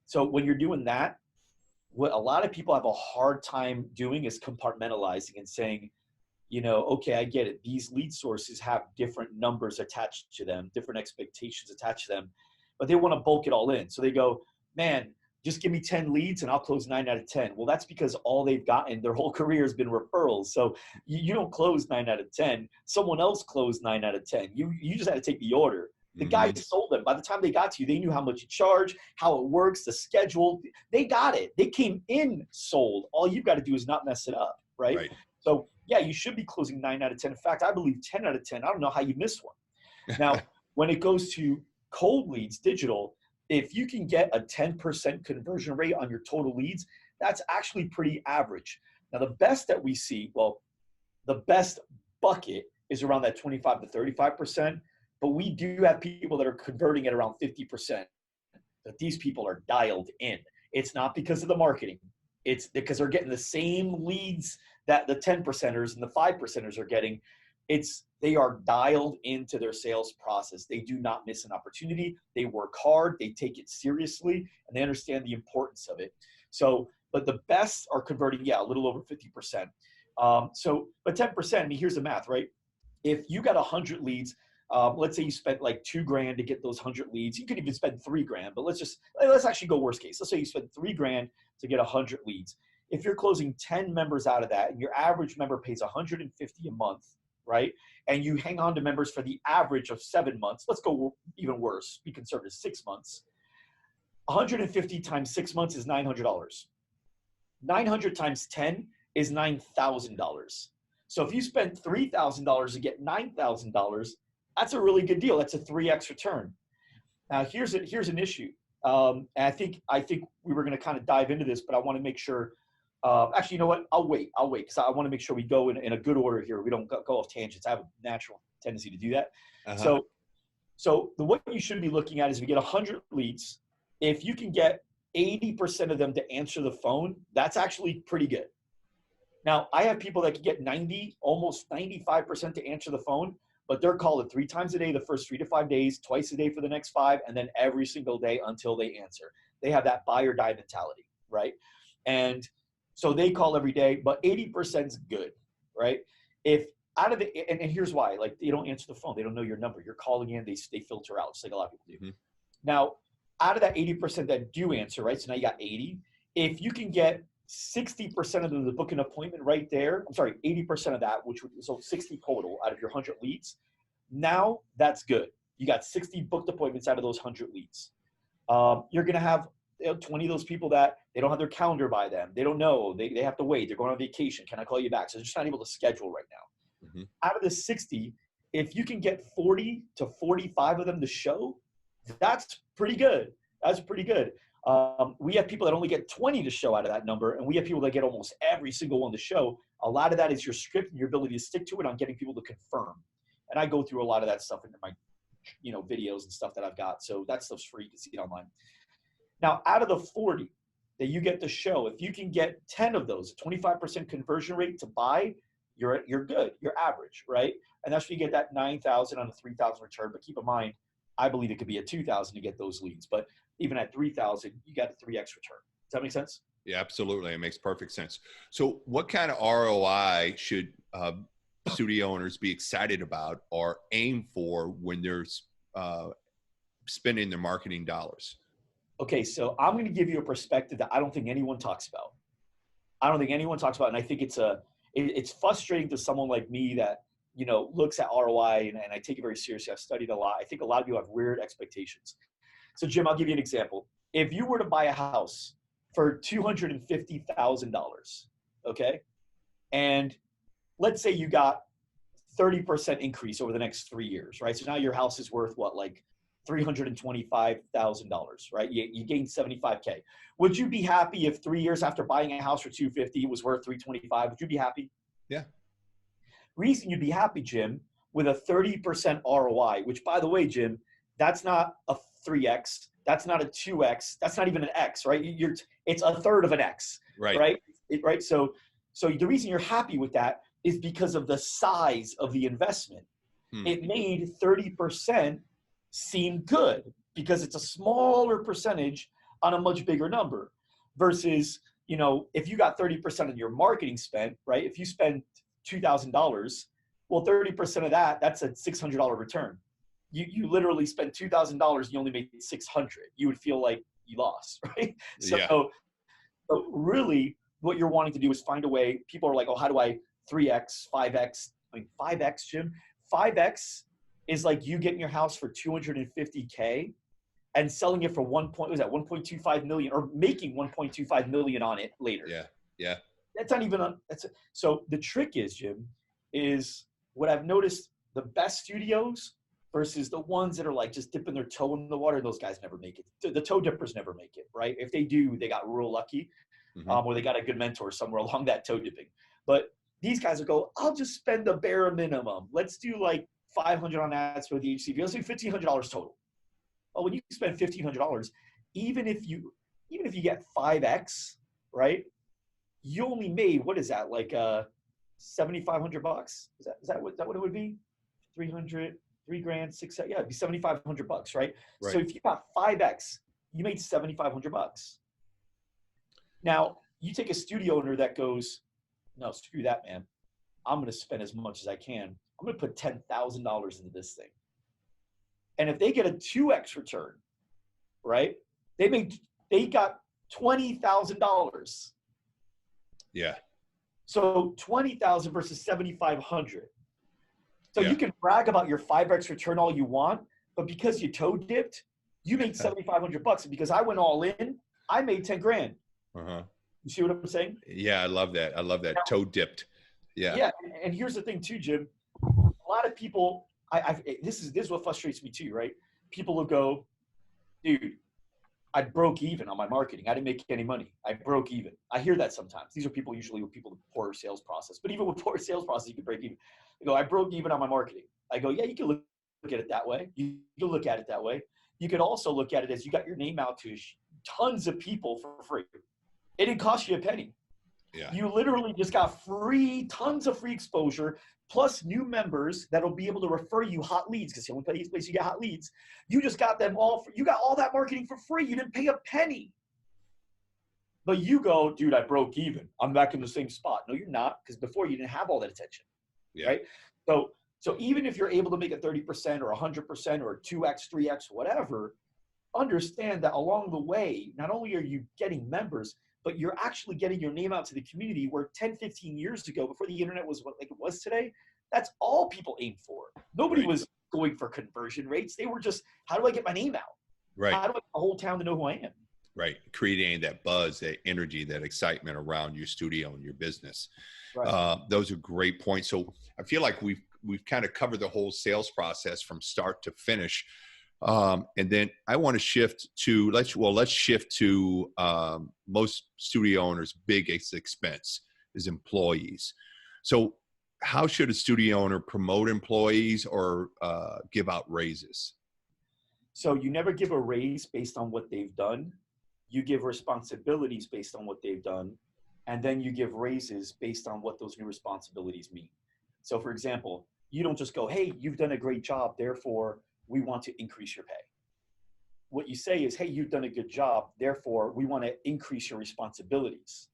So when you're doing that, what a lot of people have a hard time doing is compartmentalizing and saying, okay, I get it. These lead sources have different numbers attached to them, different expectations attached to them, but they want to bulk it all in. So they go, man, just give me 10 leads and I'll close 9 out of 10. Well, that's because all they've gotten their whole career has been referrals. So you don't close 9 out of 10. Someone else closed 9 out of 10. You just had to take the order. The guy sold them. By the time they got to you, they knew how much you charge, how it works, the schedule. They got it. They came in sold. All you've got to do is not mess it up, right? So, yeah, you should be closing 9 out of 10. In fact, I believe 10 out of 10. I don't know how you missed one. Now, when it goes to cold leads, digital, if you can get a 10% conversion rate on your total leads, that's actually pretty average. Now, the best that we see, well, the best bucket is around that 25 to 35%, but we do have people that are converting at around 50%. That these people are dialed in. It's not because of the marketing. It's because they're getting the same leads that the 10 percenters and the 5 percenters are getting. They are dialed into their sales process. They do not miss an opportunity. They work hard. They take it seriously, and they understand the importance of it. So, but the best are converting, yeah, a little over 50%. But 10%, I mean, here's the math, right? If you got 100 leads, let's say you spent like $2,000 to get those 100 leads. You could even spend $3,000, but let's actually go worst case. Let's say you spend $3,000 to get 100 leads. If you're closing 10 members out of that, and your average member pays $150 a month, right? And you hang on to members for the average of 7 months. Let's go even worse. Be conservative, 6 months. 150 times 6 months is $900. 900 times 10 is $9,000. So if you spend $3,000 to get $9,000, that's a really good deal. That's a 3x return. Now here's an issue. And I think we were going to kind of dive into this, but I want to make sure. Actually, you know what? I'll wait because I want to make sure we go in a good order here. We don't go off tangents. I have a natural tendency to do that. Uh-huh. So what you should be looking at is if you get 100 leads, if you can get 80% of them to answer the phone, that's actually pretty good. Now, I have people that can get 90, almost 95% to answer the phone, but they're called 3 times a day the first 3 to 5 days, twice a day for the next 5, and then every single day until they answer. They have that buy or die mentality, right? And so they call every day, but 80% is good, right? If out of the, and here's why, like they don't answer the phone. They don't know your number. You're calling in, they filter out, just like a lot of people do. Mm-hmm. Now, out of that 80% that do answer, right? So now you got 80. If you can get 60% of them to book an appointment right there, 80% of that, so 60 total out of your 100 leads. Now that's good. You got 60 booked appointments out of those 100 leads. You're going to have 20 of those people that they don't have their calendar by them. They don't know. They have to wait. They're going on vacation. Can I call you back? So they're just not able to schedule right now. Mm-hmm. Out of the 60, if you can get 40 to 45 of them to show, that's pretty good. That's pretty good. We have people that only get 20 to show out of that number, and we have people that get almost every single one to show. A lot of that is your script and your ability to stick to it on getting people to confirm. And I go through a lot of that stuff in my, videos and stuff that I've got. So that stuff's free. You can see it online. Now, out of the 40 that you get to show, if you can get 10 of those, 25% conversion rate to buy, you're good. You're average, right? And that's where you get that 9,000 on a 3,000 return. But keep in mind, I believe it could be at 2,000 to get those leads. But even at 3,000, you got a 3x return. Does that make sense? Yeah, absolutely. It makes perfect sense. So what kind of ROI should studio owners be excited about or aim for when they're spending their marketing dollars? Okay, so I'm going to give you a perspective that I don't think anyone talks about. And I think it's frustrating to someone like me that, looks at ROI and I take it very seriously. I've studied a lot. I think a lot of you have weird expectations. So Jim, I'll give you an example. If you were to buy a house for $250,000, okay, and let's say you got 30% increase over the next 3 years, right? So now your house is worth what, like $325,000, right? You gained 75K. Would you be happy if 3 years after buying a house for $250 it was worth $325? Would you be happy? Yeah. Reason you'd be happy, Jim, with a 30% ROI, which by the way, Jim, that's not a 3x, that's not a 2x, that's not even an x, right? It's a third of an x, right? Right. So the reason you're happy with that is because of the size of the investment. It made 30% seem good because it's a smaller percentage on a much bigger number versus, if you got 30% of your marketing spent, right? If you spend $2,000, well, 30% of that's a $600 return. You literally spent $2,000, you only made $600. You would feel like you lost, right? So really what you're wanting to do is find a way. People are like, oh, how do I 3x, 5x? I mean, 5x, Jim. 5x is like you getting your house for $250K and selling it for 1.25 million or making 1.25 million on it later. Yeah. That's not even so the trick is, Jim, is what I've noticed, the best studios versus the ones that are like just dipping their toe in the water, those guys never make it. The toe dippers never make it, right? If they do, they got real lucky. Mm-hmm. or they got a good mentor somewhere along that toe dipping. But these guys will go, I'll just spend the bare minimum. Let's do like 500 on ads for the HCV. Let's do $1,500 total. Well, when you spend $1,500, even if you get 5x, right? You only made, what is that, like $7,500? Is that what it would be? 300, 3 grand, 6, yeah, it'd be $7,500, right? Right. So if you got 5x, you made $7,500. Now you take a studio owner that goes, no, screw that, man. I'm going to spend as much as I can. I'm going to put $10,000 into this thing. And if they get a 2x return, right? They got $20,000. Yeah. So 20,000 versus 7,500. So Yeah. you can brag about your 5x return all you want, but because you toe dipped, you made $7,500. And because I went all in, I made 10 grand. Uh-huh. You see what I'm saying? Yeah, I love that. I love that. Now, toe dipped. Yeah. Yeah. And here's the thing too, Jim. A lot of people, this is what frustrates me too, right? People will go, dude, I broke even on my marketing. I didn't make any money. I broke even. I hear that sometimes. These are people usually with people with poor sales process. But even with poor sales process, you can break even. They go, I broke even on my marketing. I go, yeah, you can look at it that way. You can look at it that way. You could also look at it as you got your name out to tons of people for free. It didn't cost you a penny. Yeah. You literally just got tons of free exposure, plus new members that'll be able to refer you hot leads, because the only place you get hot leads. You just got them all. You got all that marketing for free. You didn't pay a penny. But you go, dude, I broke even. I'm back in the same spot. No, you're not, because before you didn't have all that attention, right? So even if you're able to make a 30% or 100% or 2x, 3x, whatever, understand that along the way, not only are you getting members, but you're actually getting your name out to the community, where 10, 15 years ago, before the internet was like it was today, that's all people aimed for. Nobody was going for conversion rates. They were just, how do I get my name out? Right. How do I get the whole town to know who I am? Right. Creating that buzz, that energy, that excitement around your studio and your business. Right. Those are great points. So I feel like we've kind of covered the whole sales process from start to finish. And then I want to shift to, let's shift to most studio owners' biggest expense is employees. So how should a studio owner promote employees or give out raises? So you never give a raise based on what they've done. You give responsibilities based on what they've done. And then you give raises based on what those new responsibilities mean. So for example, you don't just go, hey, you've done a great job, therefore we want to increase your pay. What you say is, hey, you've done a good job, therefore we want to increase your responsibilities.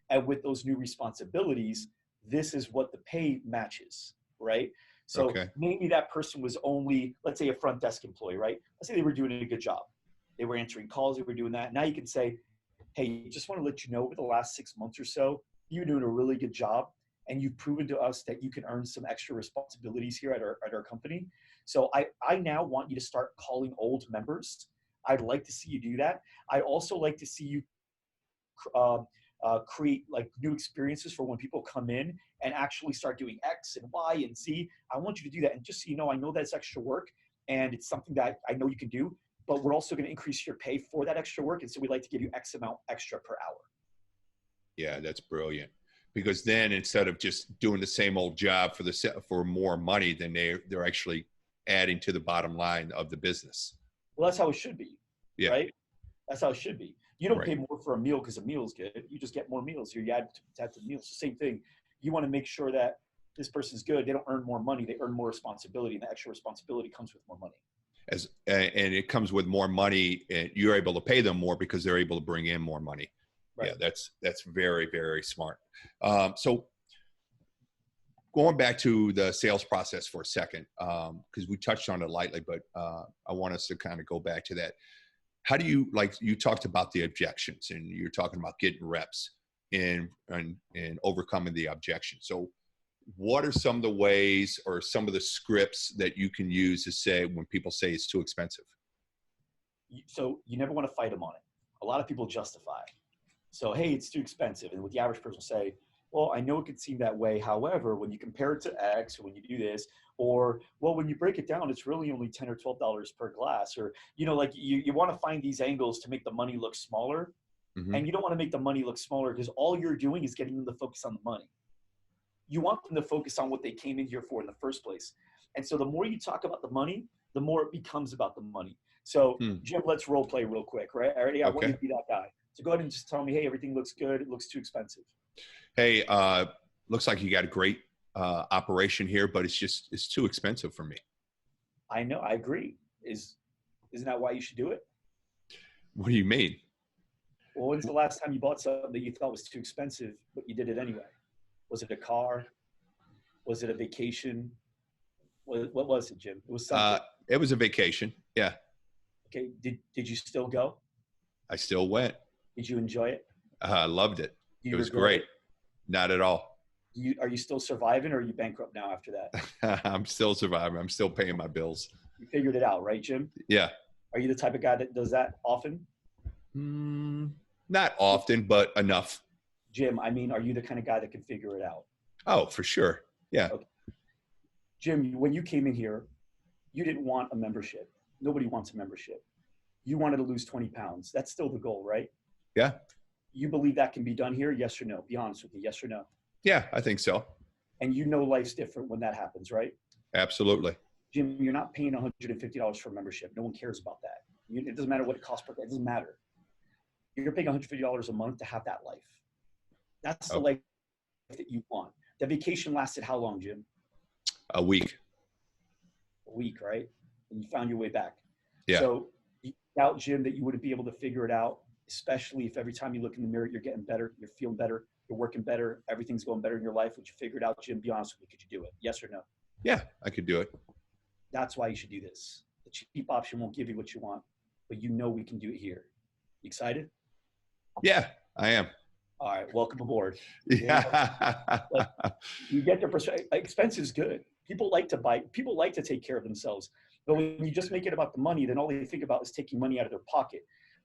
And with those new responsibilities, this is what the pay matches, right? So maybe that person was only, let's say, a front desk employee, right? Let's say they were doing a good job. They were answering calls, they were doing that. Now you can say, hey, just want to let you know, over the last 6 months or so, you're doing a really good job. And you've proven to us that you can earn some extra responsibilities here at our company. So I now want you to start calling old members. I'd like to see you do that. I'd also like to see you create like new experiences for when people come in and actually start doing X and Y and Z. I want you to do that. And just so you know, I know that's extra work and it's something that I know you can do, but we're also going to increase your pay for that extra work. And so we'd like to give you X amount extra per hour. Yeah, that's brilliant. Because then instead of just doing the same old job for more money, then they're actually adding to the bottom line of the business. Well, that's how it should be, right? That's how it should be. You don't pay more for a meal because a meal is good. You just get more meals. You add to the meals. It's the same thing. You want to make sure that this person's good. They don't earn more money. They earn more responsibility, and the extra responsibility comes with more money. And it comes with more money, and you're able to pay them more because they're able to bring in more money. Right. Yeah, that's very, very smart. So going back to the sales process for a second, because we touched on it lightly, but I want us to kind of go back to that. How do you, like you talked about the objections and you're talking about getting reps and overcoming the objections. So what are some of the ways or some of the scripts that you can use to say when people say it's too expensive? So you never want to fight them on it. A lot of people justify. So, hey, it's too expensive. And what the average person will say, well, I know it could seem that way. However, when you compare it to X, or when you do this, or, well, when you break it down, it's really only $10 or $12 per glass. Or, you know, like you want to find these angles to make the money look smaller. Mm-hmm. And you don't want to make the money look smaller because all you're doing is getting them to focus on the money. You want them to focus on what they came in here for in the first place. And so the more you talk about the money, the more it becomes about the money. So Jim, let's role play real quick, right? I want you to be that guy. So go ahead and just tell me, hey, everything looks good. It looks too expensive. Hey, looks like you got a great operation here, but it's too expensive for me. I know. I agree. Isn't that why you should do it? What do you mean? Well, when's the last time you bought something that you thought was too expensive, but you did it anyway? Was it a car? Was it a vacation? What was it, Jim? It was something. It was a vacation. Yeah. Okay. Did you still go? I still went. Did you enjoy it? I loved it. Do It you was regret great. it? Not at all. Are you still surviving, or are you bankrupt now after that? I'm still surviving. I'm still paying my bills. You figured it out, right, Jim? Yeah. Are you the type of guy that does that often? Not often, but enough. Jim, I mean, are you the kind of guy that can figure it out? Oh, for sure. Yeah. Okay. Jim, when you came in here, you didn't want a membership. Nobody wants a membership. You wanted to lose 20 pounds. That's still the goal, right? Yeah. You believe that can be done here? Yes or no? Be honest with me. Yes or no? Yeah, I think so. And you know life's different when that happens, right? Absolutely. Jim, you're not paying $150 for a membership. No one cares about that. It doesn't matter what it costs per day. It doesn't matter. You're paying $150 a month to have that life. That's the life that you want. The vacation lasted how long, Jim? A week. A week, right? And you found your way back. Yeah. So you doubt, Jim, that you wouldn't be able to figure it out, especially if every time you look in the mirror, you're getting better, you're feeling better, you're working better, everything's going better in your life. Would you figure it out, Jim? Be honest with me. Could you do it? Yes or no? Yeah, I could do it. That's why you should do this. The cheap option won't give you what you want, but you know we can do it here. You excited? Yeah, I am. All right, welcome aboard. Yeah. You get the perspective. Expense is good. People like to buy. People like to take care of themselves. But when you just make it about the money, then all they think about is taking money out of their pocket.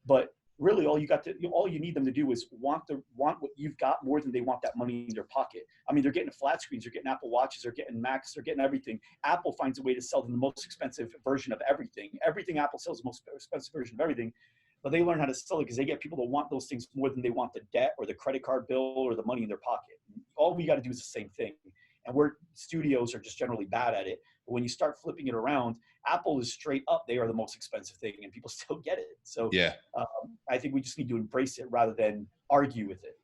But really, all you need them to do is want what you've got more than they want that money in their pocket. I mean, they're getting flat screens, they're getting Apple Watches, they're getting Macs, they're getting everything. Apple finds a way to sell them the most expensive version of everything. Everything Apple sells the most expensive version of everything. But they learn how to sell it because they get people to want those things more than they want the debt or the credit card bill or the money in their pocket. All we got to do is the same thing. And studios are just generally bad at it. But when you start flipping it around, Apple is straight up. They are the most expensive thing, and people still get it. So yeah, I think we just need to embrace it rather than argue with it.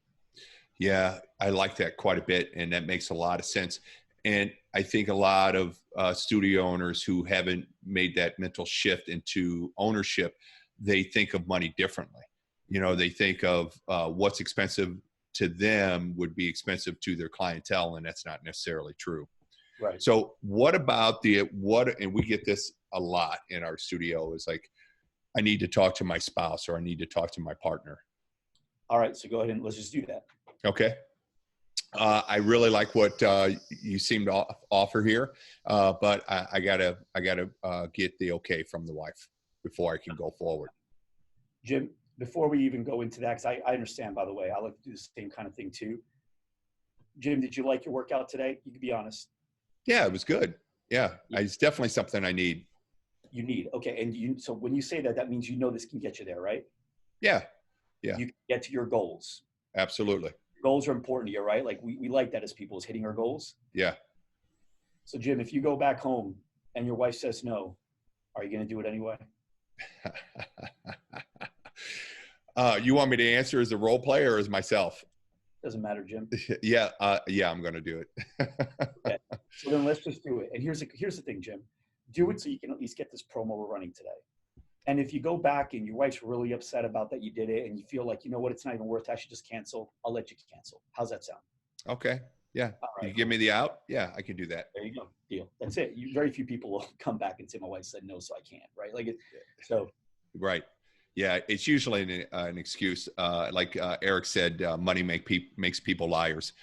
Yeah, I like that quite a bit, and that makes a lot of sense. And I think a lot of studio owners who haven't made that mental shift into ownership, they think of money differently. You know, they think of what's expensive to them would be expensive to their clientele, and that's not necessarily true. Right. So what about and we get this a lot in our studio, is like, I need to talk to my spouse or I need to talk to my partner. All right. So go ahead and let's just do that. Okay. I really like what you seem to offer here, but I gotta get the okay from the wife before I can go forward. Jim, before we even go into that, because I understand, by the way, I like to do the same kind of thing too. Jim, did you like your workout today? You can be honest. Yeah, it was good. Yeah, it's definitely something I need. You need, okay. And so when you say that, that means you know this can get you there, right? Yeah, yeah. You can get to your goals. Absolutely. Goals are important to you, right? Like we like that as people, is hitting our goals. Yeah. So Jim, if you go back home and your wife says no, are you going to do it anyway? You want me to answer as a role player or as myself? Doesn't matter, Jim. Yeah. Yeah, I'm going to do it. Okay. So then let's just do it. And here's the thing, Jim. Do it so you can at least get this promo we're running today. And if you go back and your wife's really upset about that you did it and you feel like, you know what, it's not even worth it, I should just cancel, I'll let you cancel. How's that sound? Okay. Yeah. Right. You give me the out? Yeah, I can do that. There you go. Deal. That's it. Very few people will come back and say, my wife said no, so I can't. Right. Like so. Right. Yeah. It's usually an excuse. Like Eric said, money makes people liars.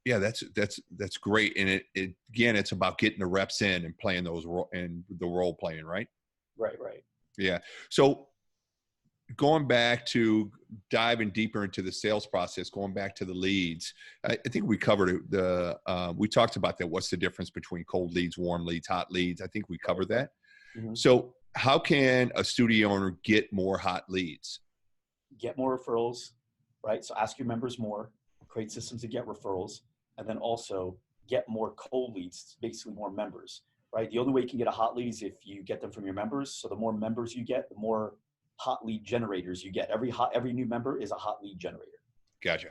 Yeah, that's great. And again, it's about getting the reps in and playing those and the role playing, right? Right. Yeah. So going back to diving deeper into the sales process, going back to the leads, I think we covered it. We talked about that. What's the difference between cold leads, warm leads, hot leads? I think we covered that. Mm-hmm. So how can a studio owner get more hot leads? Get more referrals, right? So ask your members more, create systems to get referrals, and then also get more cold leads, basically more members, right? The only way you can get a hot lead is if you get them from your members. So the more members you get, the more hot lead generators you get. Every new member is a hot lead generator. Gotcha.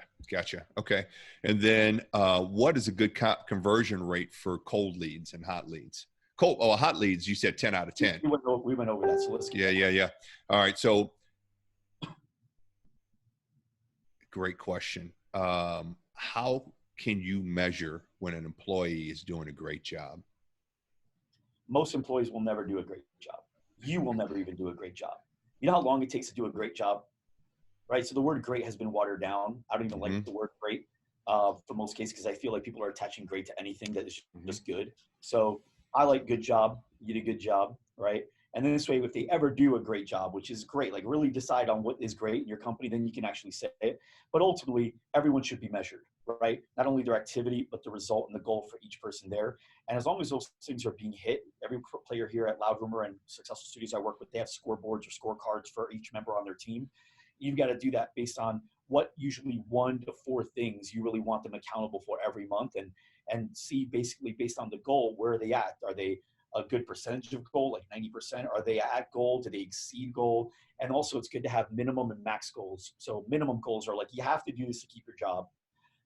Okay. And then what is a good conversion rate for cold leads and hot leads? Hot leads, you said 10 out of 10. We went over that. So let's get Yeah. All right. So great question. How can you measure when an employee is doing a great job? Most employees will never do a great job. You will never even do a great job. You know how long it takes to do a great job, right? So the word great has been watered down. I don't even like the word great for most cases because I feel like people are attaching great to anything that is just good. So I like good job. You did a good job, right? And then this way, if they ever do a great job, which is great, like really decide on what is great in your company, then you can actually say it. But ultimately, everyone should be measured, right? Not only their activity, but the result and the goal for each person there. And as long as those things are being hit, every player here at Loud Rumor and Successful Studios I work with, they have scoreboards or scorecards for each member on their team. You've got to do that based on what usually 1 to 4 things you really want them accountable for every month, and see basically based on the goal, where are they at? Are they a good percentage of goal, like 90%? Are they at goal? Do they exceed goal? And also it's good to have minimum and max goals. So minimum goals are like, you have to do this to keep your job.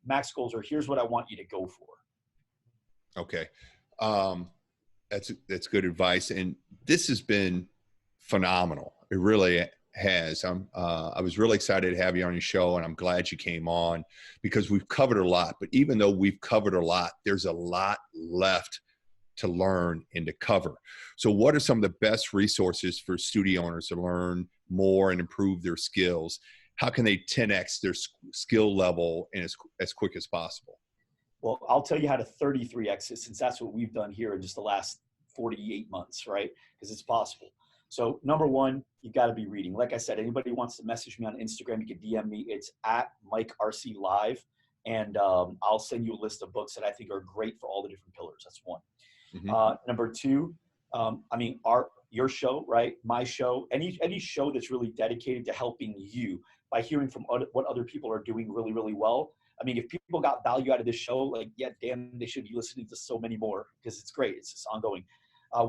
Max goals are, here's what I want you to go for. Okay. That's good advice. And this has been phenomenal. It really has. I was really excited to have you on your show, and I'm glad you came on because we've covered a lot. But even though we've covered a lot, there's a lot left to learn and to cover. So what are some of the best resources for studio owners to learn more and improve their skills? How can they 10x their skill level in as quick as possible? Well, I'll tell you how to 33x it, since that's what we've done here in just the last 48 months, right? Because it's possible. So number one, you got to be reading. Like I said, anybody who wants to message me on Instagram, you can DM me. It's at Mike Arce Live. And I'll send you a list of books that I think are great for all the different pillars. That's one. Number two, your show, right? My show, any show that's really dedicated to helping you by hearing from what other people are doing really, really well. I mean, if people got value out of this show, like, yeah, damn, they should be listening to so many more because it's great. It's just ongoing.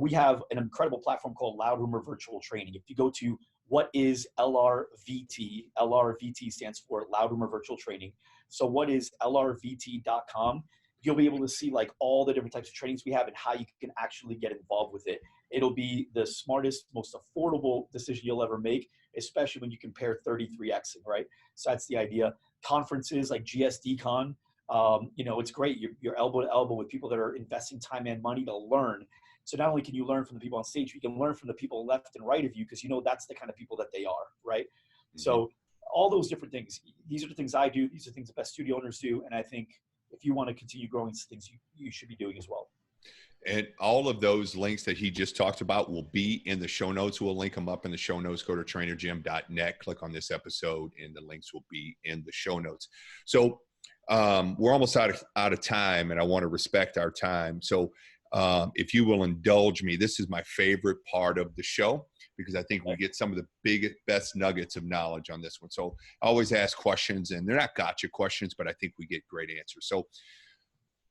We have an incredible platform called Loud Rumor Virtual Training. If you go to what is LRVT, LRVT stands for Loud Rumor Virtual Training. So what is LRVT.com? You'll be able to see like all the different types of trainings we have and how you can actually get involved with it. It'll be the smartest, most affordable decision you'll ever make, especially when you compare 33xing, right? So that's the idea. Conferences like GSDCon, it's great. You're elbow to elbow with people that are investing time and money to learn. So not only can you learn from the people on stage, you can learn from the people left and right of you because that's the kind of people that they are, right? Mm-hmm. So all those different things, these are the things I do. These are things the best studio owners do. And I think if you want to continue growing, these things you should be doing as well. And all of those links that he just talked about will be in the show notes. We'll link them up in the show notes. Go to trainerjim.net, click on this episode, and the links will be in the show notes. So we're almost out of time, and I want to respect our time. So if you will indulge me, this is my favorite part of the show because I think we get some of the best nuggets of knowledge on this one. So I always ask questions, and they're not gotcha questions, but I think we get great answers. So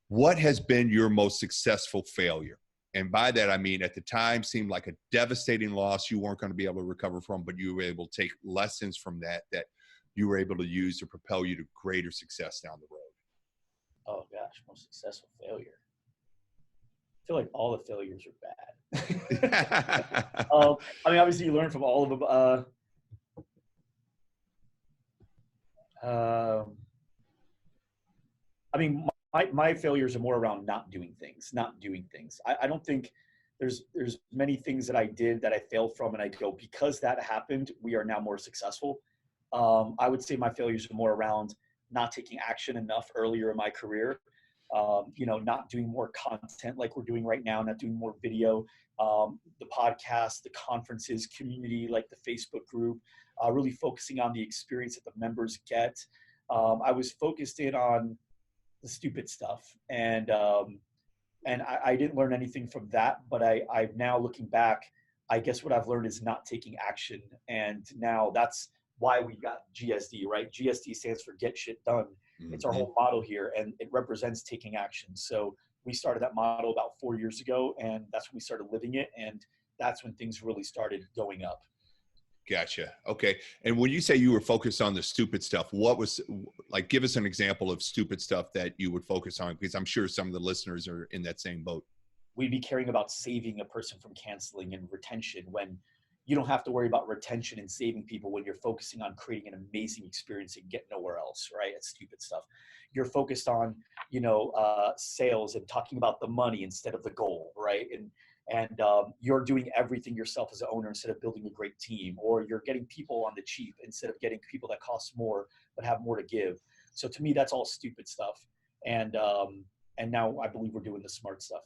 what has been your most successful failure? And by that, I mean, at the time seemed like a devastating loss you weren't going to be able to recover from, but you were able to take lessons from that you were able to use to propel you to greater success down the road. Oh gosh, most successful failure. I feel like all the failures are bad. Obviously you learn from all of them. My failures are more around not doing things. I don't think there's many things that I did that I failed from and I go, because that happened, we are now more successful. I would say my failures are more around not taking action enough earlier in my career. Not doing more content like we're doing right now, not doing more video, the podcast, the conferences, community, like the Facebook group, really focusing on the experience that the members get. I was focused in on the stupid stuff. And I didn't learn anything from that, but I've now looking back, I guess what I've learned is not taking action. And now that's why we got GSD, right? GSD stands for Get Shit Done. It's our Hmm. whole motto here, and it represents taking action. So we started that motto about 4 years ago, and that's when we started living it. And that's when things really started going up. Gotcha. Okay. And when you say you were focused on the stupid stuff, what was like, give us an example of stupid stuff that you would focus on, because I'm sure some of the listeners are in that same boat. We'd be caring about saving a person from canceling and retention, when you don't have to worry about retention and saving people when you're focusing on creating an amazing experience and get nowhere else, right? It's stupid stuff. You're focused on, sales and talking about the money instead of the goal, right? And you're doing everything yourself as an owner instead of building a great team, or you're getting people on the cheap instead of getting people that cost more but have more to give. So to me, that's all stupid stuff. And now I believe we're doing the smart stuff.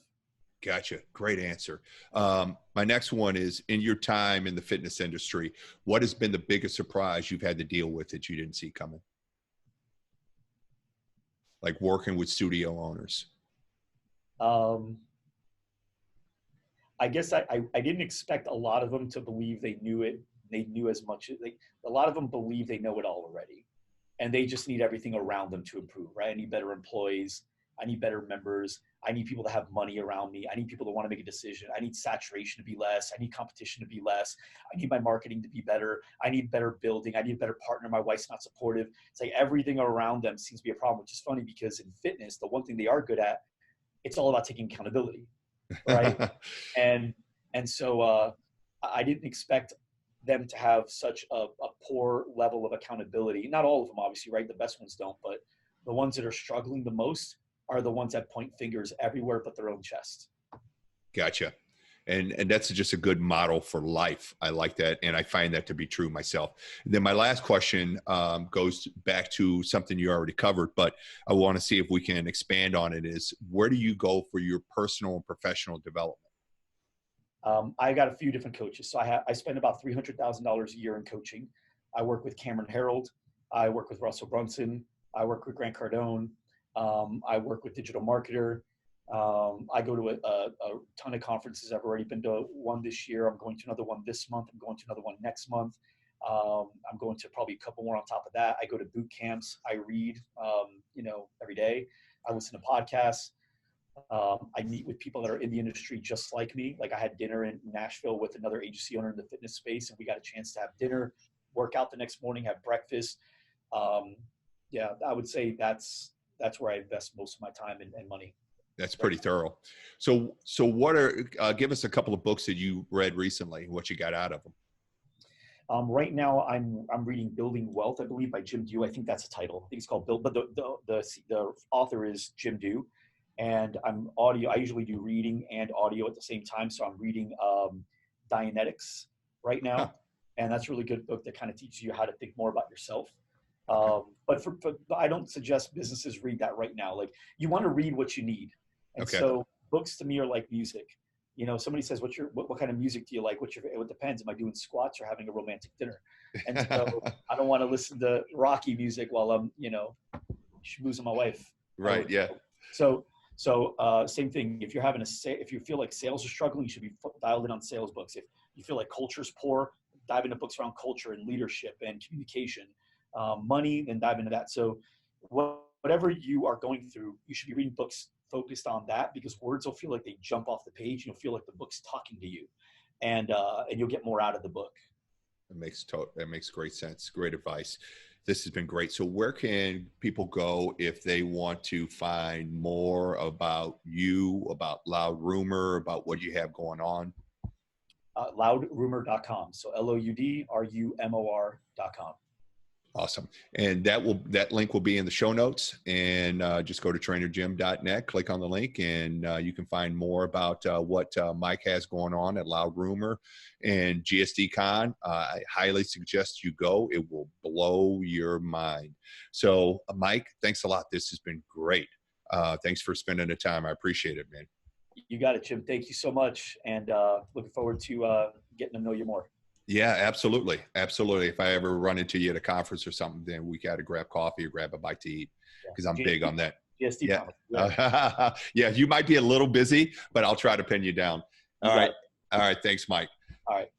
Gotcha. Great answer. My next one is, in your time in the fitness industry, what has been the biggest surprise you've had to deal with that you didn't see coming? Like working with studio owners. Um, I guess I didn't expect a lot of them to believe they knew it. They knew as much as a lot of them believe they know it all already. And they just need everything around them to improve, right? I need better employees. I need better members. I need people to have money around me. I need people to want to make a decision. I need saturation to be less. I need competition to be less. I need my marketing to be better. I need better building. I need a better partner. My wife's not supportive. It's like everything around them seems to be a problem, which is funny because in fitness, the one thing they are good at, it's all about taking accountability, right? And and so I didn't expect them to have such a poor level of accountability. Not all of them, obviously, right? The best ones don't, but the ones that are struggling the most are the ones that point fingers everywhere but their own chest. Gotcha. And that's just a good model for life. I like that. And I find that to be true myself. And then my last question goes back to something you already covered, but I want to see if we can expand on it, is where do you go for your personal and professional development? I got a few different coaches. So I spend about $300,000 a year in coaching. I work with Cameron Harold. I work with Russell Brunson. I work with Grant Cardone. I work with Digital Marketer. I go to a ton of conferences. I've already been to one this year. I'm going to another one this month. I'm going to another one next month. I'm going to probably a couple more on top of that. I go to boot camps. I read, every day. I listen to podcasts. I meet with people that are in the industry just like me. Like I had dinner in Nashville with another agency owner in the fitness space, and we got a chance to have dinner, work out the next morning, have breakfast. Yeah, I would say that's where I invest most of my time and money. That's pretty thorough. So what are, give us a couple of books that you read recently, what you got out of them. Right now, I'm reading Building Wealth, I believe, by Jim Dew. I think that's the title. I think it's called Build, but the author is Jim Dew. And I'm audio. I usually do reading and audio at the same time. So I'm reading Dianetics right now, Huh. and that's a really good book that kind of teaches you how to think more about yourself. Okay. But I don't suggest businesses read that right now. Like you want to read what you need, and Okay. so books to me are like music. Somebody says, what kind of music do you like? It depends. Am I doing squats or having a romantic dinner? And so I don't want to listen to rocky music while I'm, schmoozing my wife. Right. Yeah. So same thing. If you feel like sales are struggling, you should be dialed in on sales books. If you feel like culture's poor, dive into books around culture and leadership and communication. Money, then dive into that. So whatever you are going through, you should be reading books focused on that, because words will feel like they jump off the page. You'll feel like the book's talking to you, and you'll get more out of the book. That makes great sense. Great advice. This has been great. So where can people go if they want to find more about you, about Loud Rumor, about what you have going on? Loudrumor.com. So LOUDRUMOR.com. Awesome. And that link will be in the show notes, and just go to trainerjim.net, click on the link, and you can find more about what Mike has going on at Loud Rumor and GSD Con. I highly suggest you go. It will blow your mind. So Mike, thanks a lot. This has been great. Thanks for spending the time. I appreciate it, man. You got it, Jim. Thank you so much. And looking forward to getting to know you more. Yeah, absolutely. Absolutely. If I ever run into you at a conference or something, then we got to grab coffee or grab a bite to eat, because I'm big on that. GSD. Yeah. Yeah. You might be a little busy, but I'll try to pin you down. All right. All right. Thanks, Mike. All right.